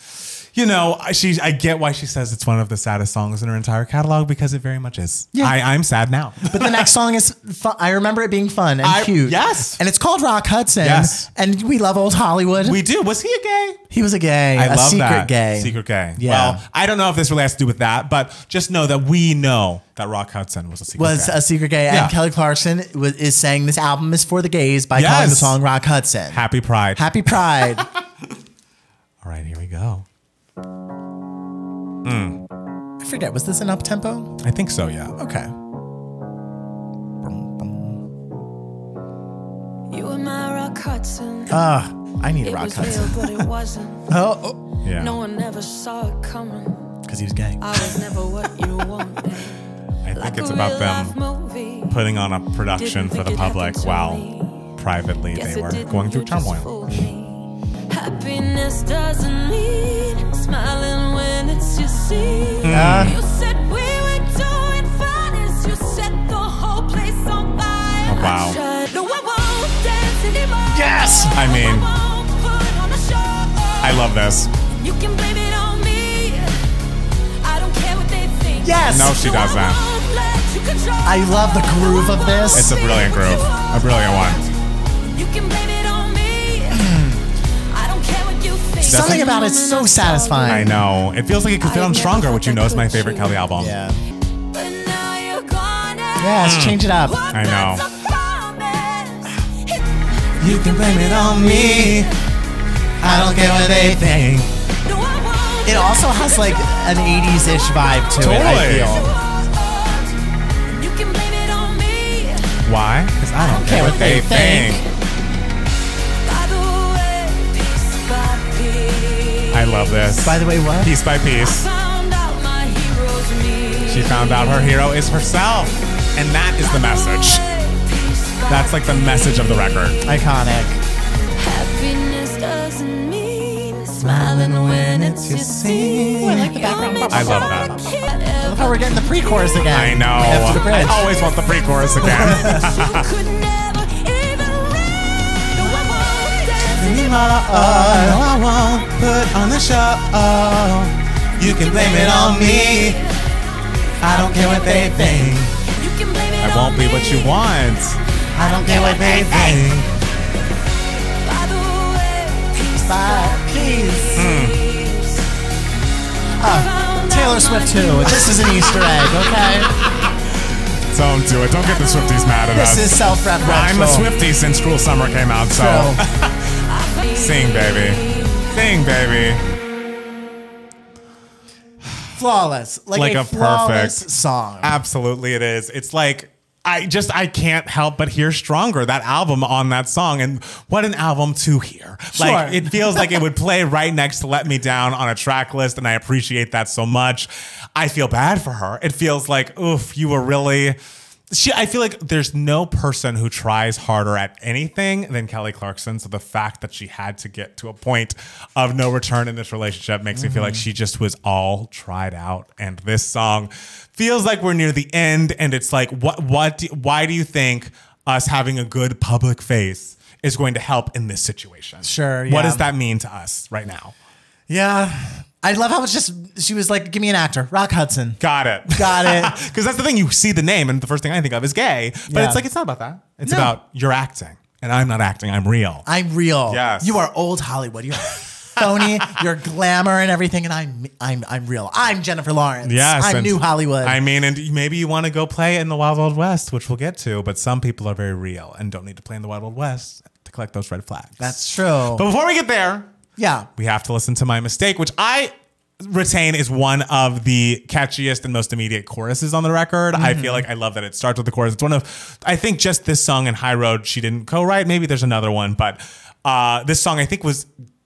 S1: you know, I get why she says it's one of the saddest songs in her entire catalog, because it very much is. Yeah. I'm sad now.
S2: But the next song is fun. I remember it being fun and cute.
S1: Yes.
S2: And it's called Rock Hudson.
S1: Yes.
S2: And we love old Hollywood.
S1: We do. Was he a gay?
S2: He was a gay.
S1: I love
S2: secret
S1: that.
S2: gay.
S1: Secret gay.
S2: Yeah.
S1: Well, I don't know if this really has to do with that, but just know that we know that Rock Hudson was a secret gay.
S2: A secret gay.
S1: Yeah.
S2: And Kelly Clarkson is saying this album is for the gays by calling the song Rock Hudson.
S1: Happy Pride.
S2: Happy Pride.
S1: All right, here we go.
S2: I forget, was this an up tempo?
S1: I think so, yeah.
S2: Okay.
S3: You were my rock Rock Hudson.
S2: I need
S3: It
S2: Rock
S3: was real,
S2: Hudson.
S3: but it wasn't.
S2: Oh,
S1: Yeah.
S3: No one ever saw it coming.
S2: because he was gay.
S3: I was never what you wanted.
S1: I
S3: Like
S1: think it's
S3: a
S1: about
S3: real-life
S1: them
S3: movie.
S1: putting on a production
S3: Didn't
S1: for the
S3: think it
S1: public
S3: happened to
S1: while
S3: me.
S1: privately
S3: Guess
S1: they
S3: it
S1: were
S3: didn't,
S1: going through
S3: you just
S1: turmoil.
S3: fooled me. Happiness doesn't mean smiling when it's your scene. You said we were doing fine as you set the whole place on fire.
S1: Oh, wow.
S3: I tried. No, I won't dance anymore.
S2: Yes!
S1: I mean,
S3: I won't put on a show.
S1: I love this.
S3: You can blame it on me. I don't care what they think.
S2: Yes!
S1: No, she doesn't.
S3: I won't let you control.
S2: I love the groove of this.
S1: It's a brilliant groove. A brilliant one.
S3: You can blame it on me. I don't care what you think.
S2: Something about it's so satisfying.
S1: I know. It feels like it could fit on Stronger, which you know is my favorite Kelly album.
S2: Yeah.
S3: But now you're gone.
S2: Yes, change it up.
S1: I know.
S2: You can blame it on me. I don't care what they think. It also has like an 80s-ish vibe to it, I
S1: Totally.
S2: feel.
S3: You can blame it on me.
S1: Why? Because I don't care what they think.
S3: By the way, piece by piece.
S1: I love this.
S2: By the way, what?
S1: Piece by piece,
S3: Found out my hero's me.
S1: she found out her hero is herself. And that is the message. That's like the message of the record.
S2: Iconic.
S3: Happiness doesn't mean smiling when it's your scene.
S2: I like the background.
S1: I love that.
S2: I love how we're getting the pre-chorus again.
S1: I know.
S2: After the bridge.
S1: I always want the pre-chorus again.
S3: Could never even read. No, I won't dance
S1: No, I won't put on the show. You can blame it on me. I don't care what they think.
S3: You can blame it
S1: I won't be what you want.
S2: I don't care what they think.
S3: By the way, piece
S2: By piece. Taylor Swift too. This is an Easter egg, okay?
S1: Don't do it. Don't get the Swifties mad at us.
S2: This is self-referential.
S1: I'm a Swiftie since Cruel Summer came out, so
S2: True.
S1: sing, baby. Sing, baby.
S2: Flawless. Like
S1: Like
S2: a
S1: a
S2: flawless
S1: perfect-
S2: song.
S1: Absolutely, it is. It's like I can't help but hear Stronger, that album on that song. And what an album to hear. Like,
S2: Sure.
S1: it feels like it would play right next to Let Me Down on a track list. And I appreciate that so much. I feel bad for her. It feels like, oof, you were really... I feel like there's no person who tries harder at anything than Kelly Clarkson. So the fact that she had to get to a point of no return in this relationship makes me feel like she just was all tried out. And this song feels like we're near the end. And it's like, why do you think us having a good public face is going to help in this situation?
S2: Sure,
S1: What
S2: yeah.
S1: does that mean to us right now?
S2: Yeah. I love how it's just, she was like, give me an actor. Rock Hudson.
S1: Got it.
S2: Got it.
S1: Because that's the thing. You see the name, and the first thing I think of is gay. But
S2: Yeah.
S1: it's like, it's not about that. It's
S2: No.
S1: about you're acting. And I'm not acting. I'm real.
S2: I'm real.
S1: Yes.
S2: You are old Hollywood. You're phony. You're glamour and everything, and I'm real. I'm Jennifer Lawrence.
S1: Yes.
S2: I'm
S1: and
S2: New Hollywood.
S1: I mean, and maybe you want to go play in the Wild Wild West, which we'll get to. But some people are very real and don't need to play in the Wild Wild West to collect those red flags.
S2: That's true.
S1: But before we get there,
S2: yeah.
S1: we have to listen to My Mistake, which I retain is one of the catchiest and most immediate choruses on the record. I feel like I love that it starts with the chorus. It's one of, I think just this song and High Road she didn't co-write. Maybe there's another one, but this song I think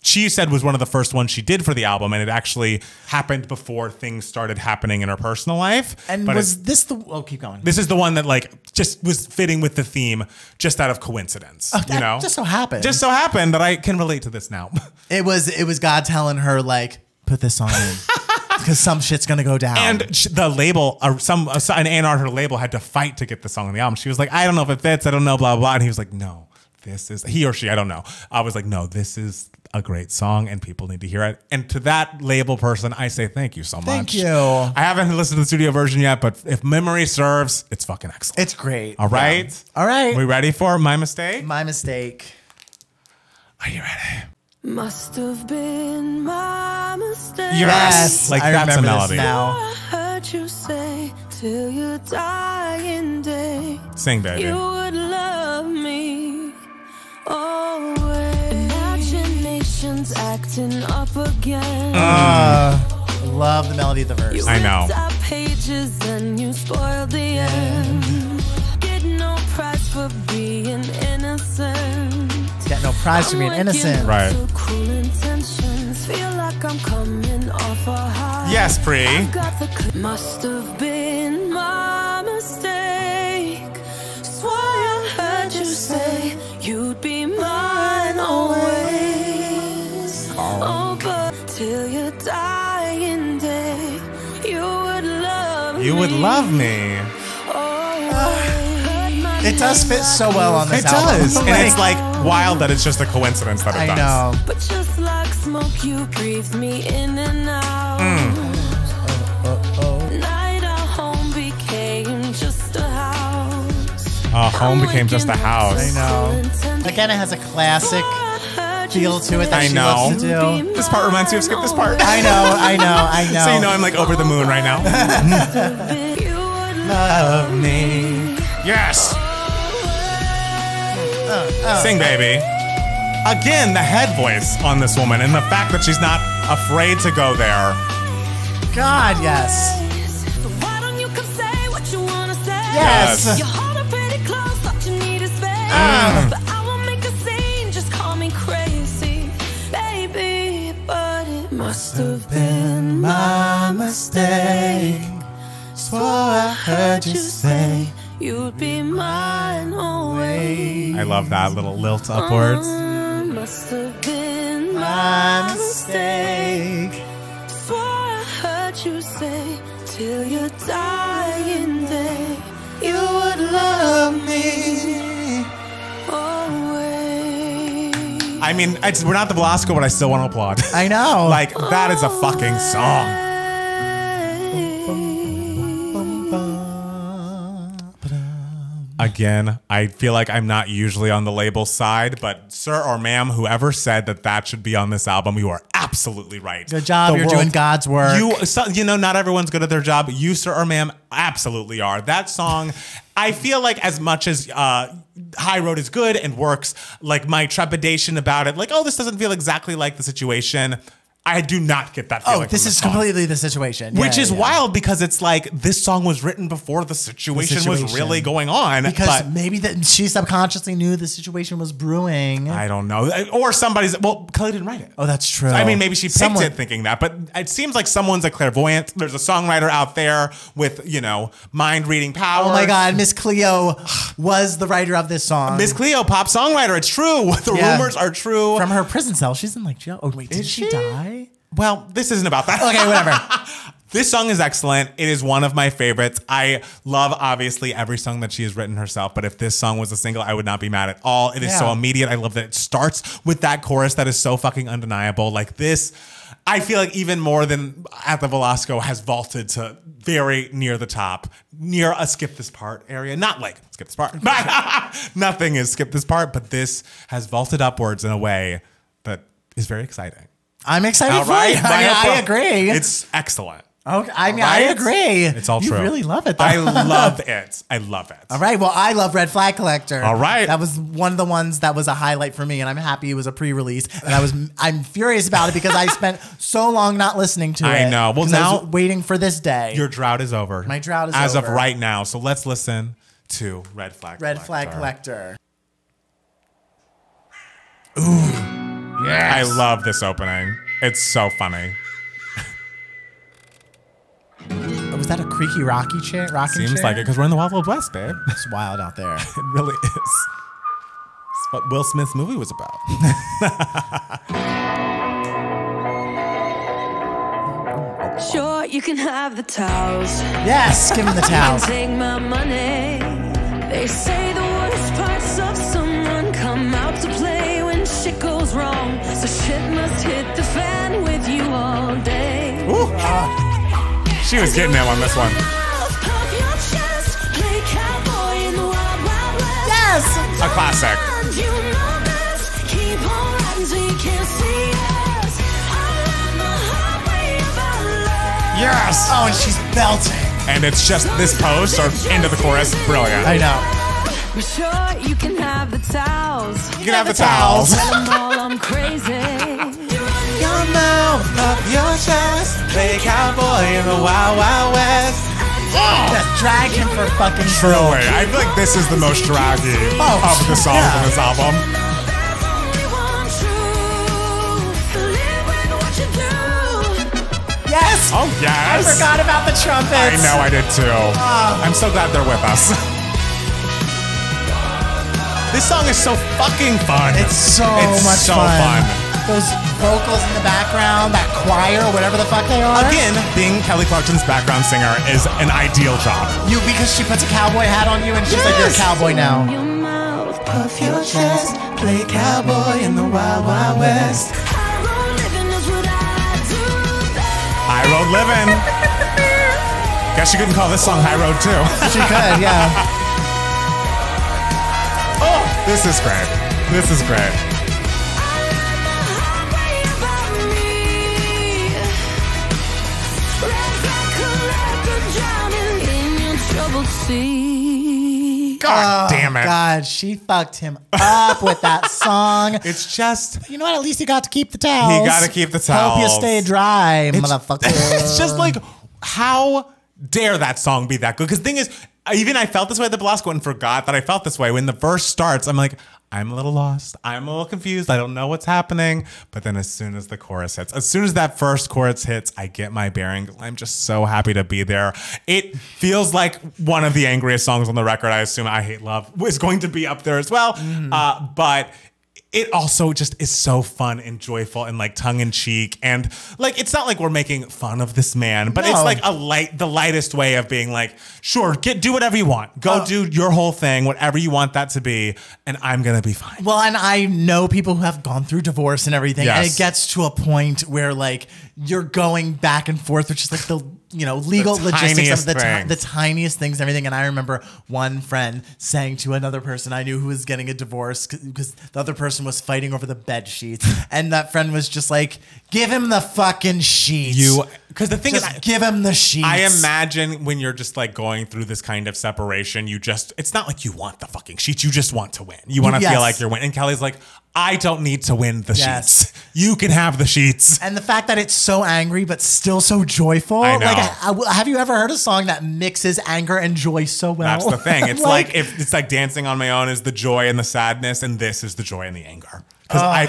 S1: she said was one of the first ones she did for the album, and it actually happened before things started happening in her personal life.
S2: And
S1: But
S2: was this the? Oh, keep going.
S1: this is the one that like just was fitting with the theme just out of coincidence.
S2: that
S1: you know,
S2: just so happened.
S1: Just so happened that I can relate to this now.
S2: It was God telling her like, put this song in because some shit's gonna go down.
S1: And the label, an A&R her label had to fight to get the song on the album. She was like, I don't know if it fits. I don't know, blah, blah. And he was like, no, this is, he or she, I don't know. I was like, no, this is a great song and people need to hear it. And to that label person, I say thank you so much.
S2: Thank you.
S1: I haven't listened to the studio version yet, but if memory serves, it's fucking excellent.
S2: It's great.
S1: All right.
S2: Yeah. All right.
S1: We ready for My Mistake?
S2: My mistake.
S1: Are you ready?
S3: Must have been my mistake.
S2: Yes,
S1: Like
S2: I
S1: that's a
S2: remember this
S1: melody.
S2: now.
S3: I heard you say till your dying day
S1: Sing, baby.
S3: you would love me always. Imagination's acting up again.
S2: Love the melody of the verse.
S3: You
S1: I know.
S3: ripped our pages and you spoiled the end. Get no prize for being innocent.
S2: Getting Surprised to be an innocent.
S1: Right.
S3: Cruel intentions. Feel like I'm coming off a high.
S1: Yes, Pri.
S3: Must have been my mistake. Swore I heard you say you'd be mine always. Oh, but till your dying day, you would love me.
S1: You would love me.
S2: It does fit so well on this
S1: It
S2: album.
S1: does. And it's like wild that it's just a coincidence that it
S2: I
S1: does.
S2: know.
S3: But just like smoke, you breathed me in and out. Night our home became just a house.
S1: Home became just a house.
S2: I know. Again, it has a classic feel to it that
S1: I
S2: she
S1: know.
S2: loves to do.
S1: This part reminds you of Skip This Part.
S2: I know.
S1: So you know I'm like over the moon right now.
S2: Love me.
S1: Yes. Sing, baby. Again, the head voice on this woman and the fact that she's not afraid to go there.
S2: God, yes.
S3: Why don't you come say what you wanna say?
S2: Yes.
S3: Your heart are pretty close, what you need is space. But I won't make a scene, just call me crazy, baby. But it must have been
S2: My mistake. Swore I heard you say
S3: you'd be mine always.
S1: I love that little lilt upwards.
S3: Must have been
S2: my mistake.
S3: Swore I heard you say till your dying day you would love me always.
S1: I mean, we're not the Velasco, but I still want to applaud.
S2: I know.
S1: Like, that is a fucking song. Again, I feel like I'm not usually on the label side, but sir or ma'am, whoever said that that should be on this album, you are absolutely right.
S2: Good job.
S1: The
S2: You're
S1: world-
S2: doing God's work.
S1: You know, not everyone's good at their job. You, sir or ma'am, absolutely are. That song, I feel like as much as High Road is good and works, like my trepidation about it, like, oh, this doesn't feel exactly like the situation. I do not get that feeling.
S2: Oh, this is completely the situation.
S1: Which
S2: Yeah,
S1: is
S2: yeah.
S1: wild because it's like this song was written before the situation was really going on.
S2: Because
S1: but
S2: maybe that she subconsciously knew the situation was brewing.
S1: I don't know. Or somebody's, well, Kelly didn't write it.
S2: Oh, that's true.
S1: I mean, maybe she picked
S2: Someone-
S1: it thinking that, but it seems like someone's a clairvoyant. There's a songwriter out there with, you know, mind reading power.
S2: Oh my God, Miss Cleo was the writer of this song.
S1: Miss Cleo, pop songwriter. It's true. The
S2: Yeah.
S1: rumors are true.
S2: From her prison cell. She's in like jail. Oh, wait, did she die?
S1: Well, this isn't about that.
S2: Okay, whatever.
S1: This song is excellent. It is one of my favorites. I love, obviously, every song that she has written herself, but if this song was a single, I would not be mad at all. It is so
S2: Yeah.
S1: immediate. I love that it starts with that chorus that is so fucking undeniable. Like this, I feel like even more than At the Velasco has vaulted to very near the top, near a Skip This Part area. Not like Skip This Part. Nothing is Skip This Part, but this has vaulted upwards in a way that is very exciting.
S2: I'm excited
S1: All
S2: for
S1: right,
S2: it. I agree.
S1: It's excellent.
S2: Okay, I mean,
S1: Right?
S2: I agree.
S1: It's all true.
S2: You really love it, though.
S1: I love it. I love it.
S2: All right. Well, I love Red Flag Collector.
S1: All right.
S2: That was one of the ones that was a highlight for me, and I'm happy it was a pre-release. And I'm furious about it because I spent so long not listening to it.
S1: I know. Well,
S2: 'cause I
S1: now-
S2: was waiting for this day.
S1: Your drought is over.
S2: My drought is
S1: as
S2: over.
S1: of right now. So let's listen to Red Flag.
S2: Red Flag Collector.
S1: I love this opening. It's so funny.
S2: Was that a creaky rocky chair? Rocking
S1: Seems
S2: chair?
S1: like it because we're in the Wild Wild West, babe.
S2: It's wild out there.
S1: It really is. It's what Will Smith's movie was about.
S3: Sure, you can have the towels.
S2: Yes, give him the
S3: You
S2: towel.
S3: can take my money. They say the worst parts of someone come out to play when shit goes wrong. So shit must hit the fan with you all day.
S1: Ooh. She was getting him on this one.
S3: Pump your chest, play cowboy in the wild, wild west.
S2: Yes.
S1: A classic.
S3: And you know best. Keep on riding till you can't see us. Around the highway of our love.
S1: Yes.
S2: Oh, and she's belting.
S1: And it's just this post or into the chorus. Brilliant.
S2: I know.
S3: But sure, you can have the towels.
S1: You can have the towels.
S3: Tell them all I'm crazy.
S1: Your mouth up your chest. Play cowboy in the Wild Wild West.
S2: Just drag him for fucking
S1: Truly. I feel like this is the most draggy
S2: Oh,
S1: of the songs
S2: yeah.
S1: on this album. Oh, yes.
S2: I forgot about the trumpets.
S1: I know, I did too. I'm so glad they're with us. This song is so fucking fun.
S2: It's so much fun. Those vocals in the background, that choir, whatever the fuck they are.
S1: Again, being Kelly Clarkson's background singer is an ideal job.
S2: Because she puts a cowboy hat on you and she's like, you're a cowboy now.
S3: Your mouth,
S2: Puff your chest, play cowboy in the wild, wild west.
S3: high road living is what I do best.
S1: High Road Livin'. Guess you couldn't call this song High Road too.
S2: She could, yeah.
S1: Oh, this is great. This is great. God damn it.
S2: God, she fucked him up with that song.
S1: It's just,
S2: You know what? At least he got to keep the towels.
S1: He got to keep the towels.
S2: Hope you stay dry, motherfucker.
S1: It's just like, how dare that song be that good? Because the thing is, even I felt this way at the Belasco and forgot that I felt this way. When the verse starts, I'm like, I'm a little lost. I'm a little confused. I don't know what's happening. But then as soon as the chorus hits, as soon as that first chorus hits, I get my bearing. I'm just so happy to be there. It feels like one of the angriest songs on the record. I assume I Hate Love is going to be up there as well. But it also just is so fun and joyful and like tongue in cheek. And like, it's not like we're making fun of this man, but it's like the lightest way of being like, sure, do whatever you want. Go do your whole thing, whatever you want that to be. And I'm going to be fine.
S2: Well, and I know people who have gone through divorce and everything. And it gets to a point where like you're going back and forth, which is like the, legal logistics of the tiniest things and everything. And I remember one friend saying to another person I knew who was getting a divorce because the other person was fighting over the bed sheets. And that friend was just like, give him the fucking sheets.
S1: Because the thing is,
S2: give him the sheets.
S1: I imagine when you're just like going through this kind of separation, it's not like you want the fucking sheets. You just want to win. You want to feel like you're winning. And Kelly's like, I don't need to win the sheets. You can have the sheets.
S2: And the fact that it's so angry but still so joyful.
S1: I know.
S2: Like, have you ever heard a song that mixes anger and joy so well?
S1: That's the thing. It's like if it's like Dancing on My Own is the joy and the sadness, and this is the joy and the anger. Because I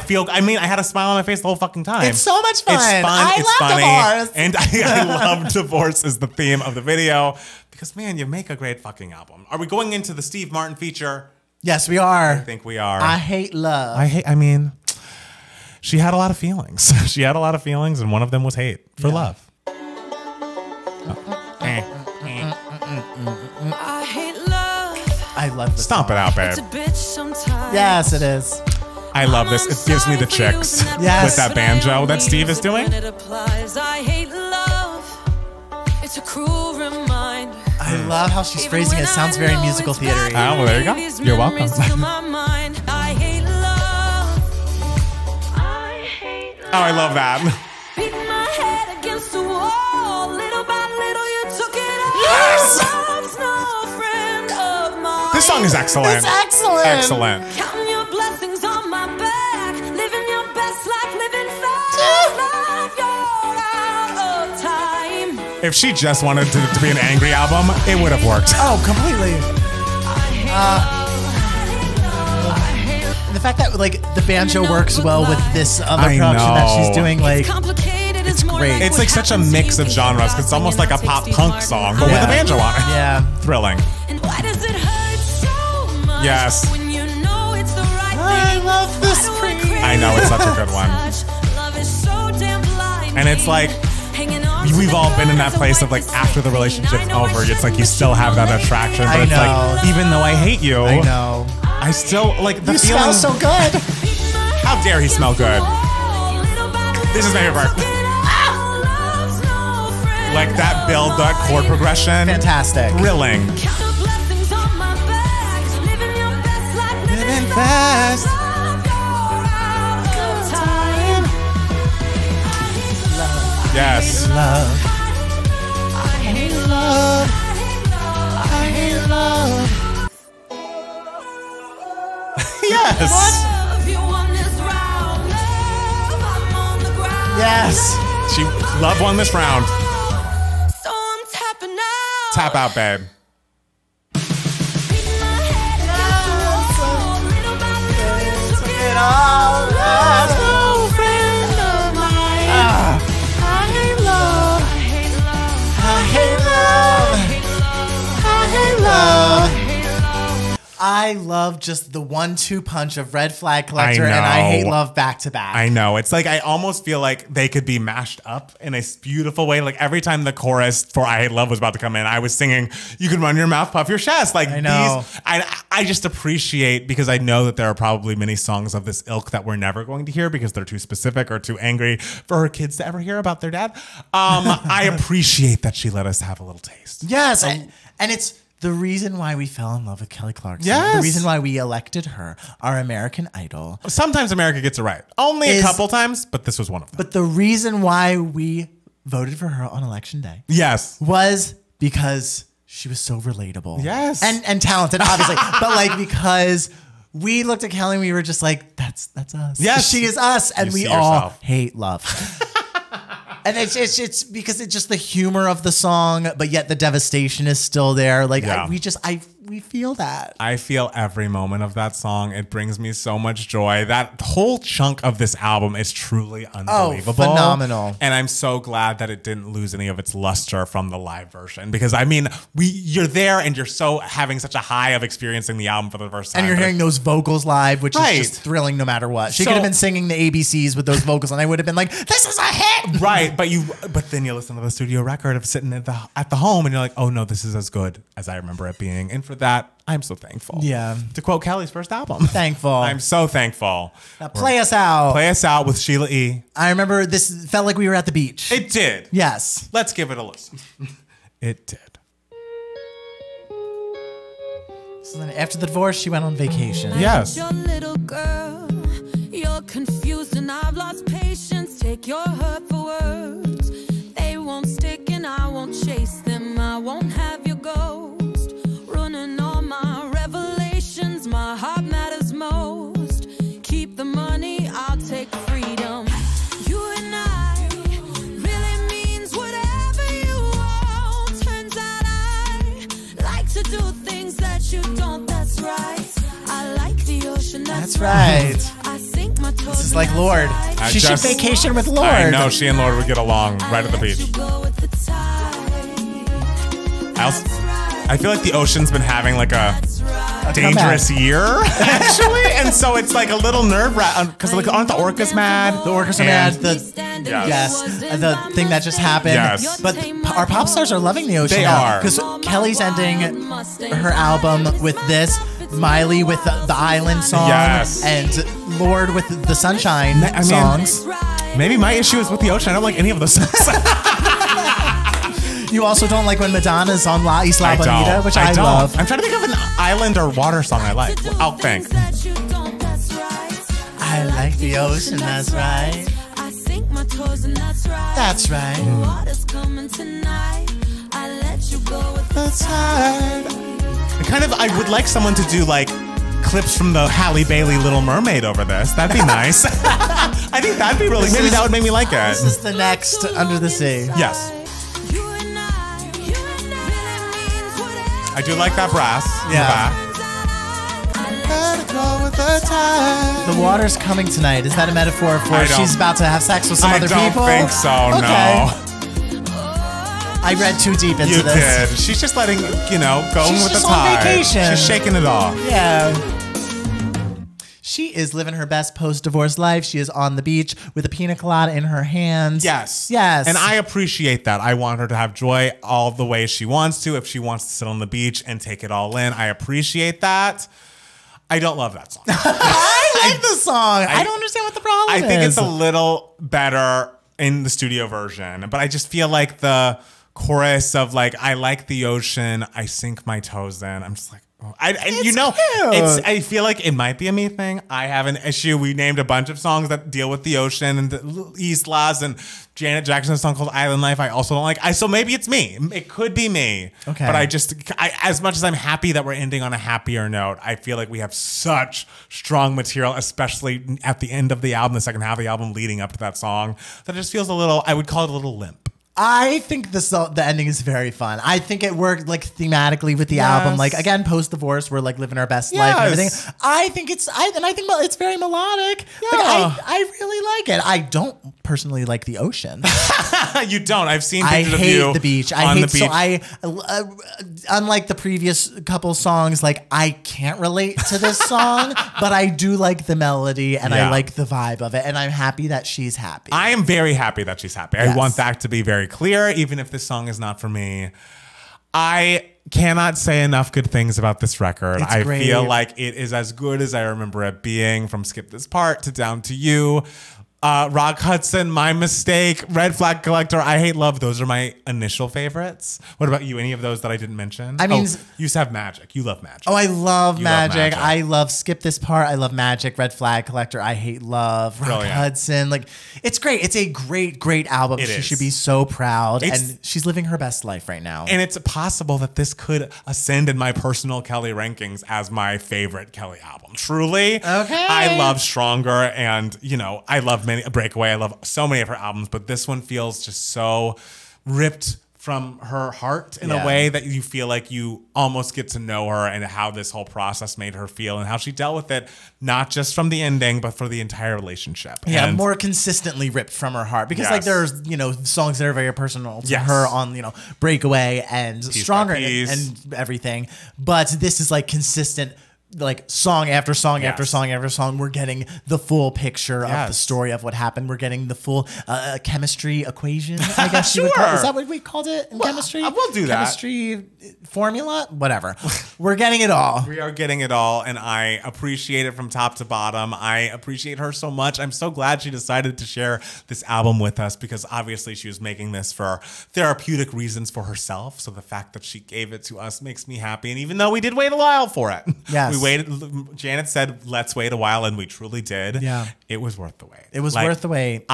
S1: had a smile on my face the whole fucking time.
S2: It's so much fun.
S1: It's fun.
S2: I
S1: it's
S2: love
S1: funny.
S2: divorce.
S1: And I love divorce is the theme of the video. Because man, you make a great fucking album. Are we going into the Steve Martin feature?
S2: Yes, we are.
S1: I think we are.
S2: I Hate Love.
S1: She had a lot of feelings. She had a lot of feelings, and one of them was hate for love.
S3: I hate love.
S2: I love this
S1: Stomp
S2: song.
S1: it out, babe.
S3: It's a bitch sometimes.
S2: Yes, it is.
S1: I love this. It gives me the chicks
S2: Yes.
S1: with that banjo that Steve is doing.
S3: It applies. I hate love. It's a cruel reminder.
S2: I love how she's phrasing it. It sounds very musical theater-y.
S1: Oh, well, there you go. You're welcome.
S3: I hate love. I hate love.
S1: Oh, I love that.
S3: Beat my head against the wall. Little by little, you took it all.
S1: Yes!
S3: Love's no friend of mine.
S1: This song is excellent.
S2: It's excellent.
S1: Excellent.
S3: Counting your blessings on my back. Living your best life, living fast. Love, you're out of time.
S1: If she just wanted to be an angry album, it would have worked.
S2: Oh, completely. The fact that like the banjo works well with this other
S1: I
S2: production that
S1: know.
S2: she's doing, like
S3: It's
S2: great.
S1: It's like such a mix of genres. 'Cause it's almost like a pop punk song, but with a banjo on it.
S2: yeah.
S1: Thrilling.
S3: And why does it hurt so much?
S1: Yes.
S3: When you know it's the right
S2: I
S3: thing.
S2: love this
S3: Why do
S2: pre-
S1: I know, it's such a good one.
S3: Love is so damn blind.
S1: And it's like, we've all been in that place of like after the relationship's over, it's like you still have that attraction, but
S2: I
S1: it's
S2: know.
S1: like even though I hate you,
S2: I know.
S1: I still like the
S2: You
S1: feeling.
S2: smell so good.
S1: How dare he smell good? This is my favorite part. Like that build, that chord progression,
S2: Fantastic.
S1: thrilling.
S2: Living fast.
S1: Yes.
S2: Love. I hate love. I hate love.
S1: Yes.
S2: Yes.
S1: She love won this round.
S3: So I'm tapping out.
S1: Tap out, babe.
S2: I love just the 1-2 punch of Red Flag Collector
S1: I
S2: and I
S1: know.
S2: Hate Love back to back.
S1: I know. It's like I almost feel like they could be mashed up in a beautiful way. Like every time the chorus for I Hate Love was about to come in, I was singing, "You can run your mouth, puff your chest." Like
S2: I know.
S1: I just appreciate, because I know that there are probably many songs of this ilk that we're never going to hear because they're too specific or too angry for her kids to ever hear about their dad. I appreciate that she let us have a little taste.
S2: Yes. And it's the reason why we fell in love with Kelly Clarkson.
S1: Yes.
S2: The reason why we elected her our American Idol.
S1: Sometimes America gets it right. Only a couple times, but this was one of them.
S2: But the reason why we voted for her on election day
S1: Yes.
S2: was because she was so relatable.
S1: Yes.
S2: And talented, obviously. But like because we looked at Kelly and we were just like, that's us.
S1: Yes.
S2: She is us. And
S1: You
S2: we
S1: see
S2: all
S1: yourself.
S2: hate love. And it's because it's just the humor of the song, but yet the devastation is still there. Like
S1: Yeah.
S2: we feel that.
S1: I feel every moment of that song. It brings me so much joy. That whole chunk of this album is truly unbelievable.
S2: Phenomenal.
S1: And I'm so glad that it didn't lose any of its luster from the live version. Because I mean, you're there and you're so having such a high of experiencing the album for the first time.
S2: And you're hearing those vocals live, which
S1: Right.
S2: is just thrilling no matter what. She
S1: So-
S2: could have been singing the ABCs with those vocals, and I would have been like, "This is a hit!"
S1: Right, but then you listen to the studio record of sitting at the home and you're like, oh no, this is as good as I remember it being. And for that, I'm so thankful.
S2: Yeah.
S1: To quote Kelly's first album.
S2: Thankful.
S1: I'm so thankful.
S2: Now play us out.
S1: Play us out with Sheila E.
S2: I remember this felt like we were at the beach.
S1: It did.
S2: Yes.
S1: Let's give it a listen. It did.
S2: So then after the divorce, she went on vacation.
S1: Yes.
S3: Your little girl, you're confused and I've lost patience. Take your hurtful words, they won't stick and I won't chase them. I won't have your ghost running all my revelations. My heart matters most. Keep the money, I'll take freedom. You and I really means whatever you want. Turns out I like to do things that you don't. That's right. I like the ocean.
S2: That's right.
S3: I sink my toes.
S2: This is like Lord.
S1: I
S2: She should
S1: just-
S2: vacation with Lord.
S1: I know she and Lord would get along right at the beach. I feel like the ocean's been having like a dangerous year, actually, and so it's like a little nerve-wracking because like aren't the orcas mad?
S2: The orcas are mad.
S1: Yes.
S2: The thing that just happened.
S1: Yes.
S2: But our pop stars are loving the ocean
S1: They
S2: now.
S1: are.
S2: Because Kelly's ending her album with this, Miley with the Island song,
S1: Yes.
S2: and Lord with the Sunshine
S1: I mean-
S2: songs.
S1: Maybe my issue is with the ocean. I don't like any of those songs.
S2: You also don't like when Madonna's on La Isla
S1: I
S2: Bonita,
S1: don't.
S2: which I
S1: don't.
S2: love.
S1: I'm trying to think of an island or water song I like. I'll think.
S2: I like the ocean, that's right.
S3: I sink my toes and that's right.
S2: That's right.
S3: Water's coming tonight. I let you go with the tide.
S1: I would like someone to do like clips from the Halle Bailey Little Mermaid over this. That'd be nice. I think that'd be really, maybe that would make me like
S2: This
S1: it.
S2: is the next Under the Sea.
S1: Yes.
S3: You and I really means whatever.
S1: I do like that brass. in the
S2: Yeah.
S1: back.
S2: The water's coming tonight. Is that a metaphor for
S1: I don't-
S2: she's about to have sex with some
S1: I
S2: other
S1: don't
S2: people?
S1: think so,
S2: Okay.
S1: no.
S2: I read too deep into
S1: You
S2: this.
S1: did. She's just letting, going
S2: She's
S1: with
S2: just
S1: the
S2: on
S1: tide.
S2: vacation.
S1: She's shaking it off.
S2: Yeah. She is living her best post-divorce life. She is on the beach with a pina colada in her hands.
S1: Yes.
S2: Yes.
S1: And I appreciate that. I want her to have joy all the way she wants to. If she wants to sit on the beach and take it all in, I appreciate that. I don't love that song.
S2: I like the song. I don't understand what the problem
S1: I
S2: is.
S1: think it's a little better in the studio version, but I just feel like the chorus of like, I like the ocean, I sink my toes in. I'm just like, oh.
S2: cute.
S1: I feel like it might be a me thing. I have an issue. We named a bunch of songs that deal with the ocean and the Islas and Janet Jackson's song called Island Life. I also don't like. So maybe it's me. It could be me.
S2: Okay.
S1: But as much as I'm happy that we're ending on a happier note, I feel like we have such strong material, especially at the end of the album, the second half of the album leading up to that song, that it just feels a little, I would call it a little limp.
S2: I think the ending is very fun. I think it worked like thematically with the album. Like again, post divorce, we're like living our best life and everything. I think it's it's very melodic.
S1: Yeah.
S2: Like, I really like it. I don't personally like the ocean.
S1: You don't. I've seen
S2: I
S1: pictures of
S2: hate
S1: you
S2: the beach.
S1: on the beach.
S2: So I unlike the previous couple songs, like I can't relate to this song, but I do like the melody and I like the vibe of it, and I'm happy that she's happy.
S1: I am very happy that she's happy.
S2: Yes.
S1: I want that to be very clear, even if this song is not for me. I cannot say enough good things about this record.
S2: It's
S1: I
S2: great.
S1: feel like it is as good as I remember it being, from Skip This Part to Down to You. Rock Hudson, My Mistake, Red Flag Collector, I Hate Love. Those are my initial favorites. What about you? Any of those that I didn't mention?
S2: I mean,
S1: you have Magic. You love Magic.
S2: Oh, I love Magic.
S1: Magic.
S2: I love Skip This Part. I love Magic. Red Flag Collector. I Hate Love. Rock
S1: Brilliant.
S2: Hudson. Like, it's great. It's a great album.
S1: It
S2: She
S1: is.
S2: should be so proud. And she's living her best life right now.
S1: And it's possible that this could ascend in my personal Kelly rankings as my favorite Kelly album. Truly.
S2: Okay.
S1: I love Stronger, and, I love Breakaway. I love so many of her albums, but this one feels just so ripped from her heart in a way that you feel like you almost get to know her and how this whole process made her feel and how she dealt with it, not just from the ending, but for the entire relationship.
S2: Yeah,
S1: And
S2: more consistently ripped from her heart. Because
S1: Yes.
S2: there's, songs that are very personal to
S1: Yes.
S2: her on, Breakaway and
S1: Piece by
S2: Stronger
S1: Piece.
S2: and everything. But this is like consistent, like song after song after
S1: Yes.
S2: song after song. We're getting the full picture of the
S1: Yes.
S2: story of what happened. We're getting the full chemistry equation, I guess you would call it.
S1: Sure.
S2: Is that what we called it in chemistry?
S1: we'll do that.
S2: Chemistry formula? Whatever. We're getting it all.
S1: We are getting it all, and I appreciate it from top to bottom. I appreciate her so much. I'm so glad she decided to share this album with us, because obviously she was making this for therapeutic reasons for herself. So the fact that she gave it to us makes me happy. And even though we did wait a while for it,
S2: Yes.
S1: we waited. Janet said, let's wait a while, and we truly did.
S2: Yeah.
S1: It was worth the wait.
S2: It was worth the wait.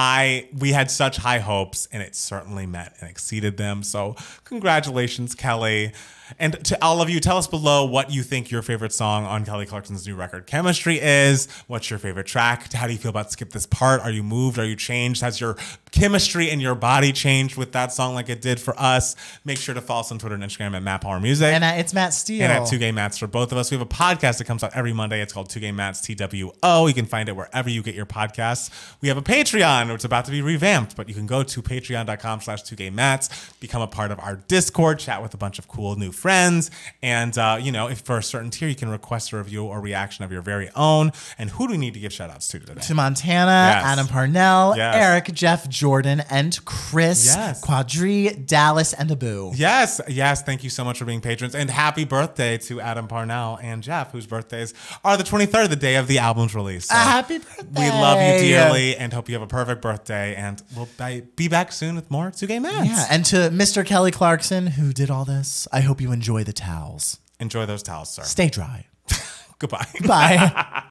S1: We had such high hopes, and it certainly met and exceeded them. So congratulations, Kelly. And to all of you, tell us below what you think your favorite song on Kelly Clarkson's new record, Chemistry, is. What's your favorite track? How do you feel about Skip This Part? Are you moved? Are you changed? Has your chemistry in your body changed with that song like it did for us? Make sure to follow us on Twitter and Instagram at Matt Power Music.
S2: And it's Matt Steele.
S1: And at Two Gay Mats for both of us. We have a podcast that comes out every Monday. It's called Two Gay Mats, TWO. You can find it wherever you get your podcasts. We have a Patreon. It's about to be revamped, but you can go to patreon.com/2gaymats, become a part of our Discord, chat with a bunch of cool new friends. And, if for a certain tier, you can request a review or reaction of your very own. And who do we need to give shout outs to today?
S2: To Montana,
S1: Yes.
S2: Adam Parnell,
S1: Yes.
S2: Eric, Jeff, Jordan, and Chris,
S1: Yes.
S2: Quadri, Dallas, and Abu.
S1: Yes. Thank you so much for being patrons. And happy birthday to Adam Parnell and Jeff, whose birthdays are the 23rd, the day of the album's release. So
S2: Happy birthday.
S1: we love you dearly and hope you have a perfect birthday. And we'll be back soon with more Two Gay Mats.
S2: Yeah, and to Mr. Kelly Clarkson, who did all this, I hope you enjoy the towels.
S1: Enjoy those towels, sir.
S2: Stay dry.
S1: Goodbye.
S2: Bye.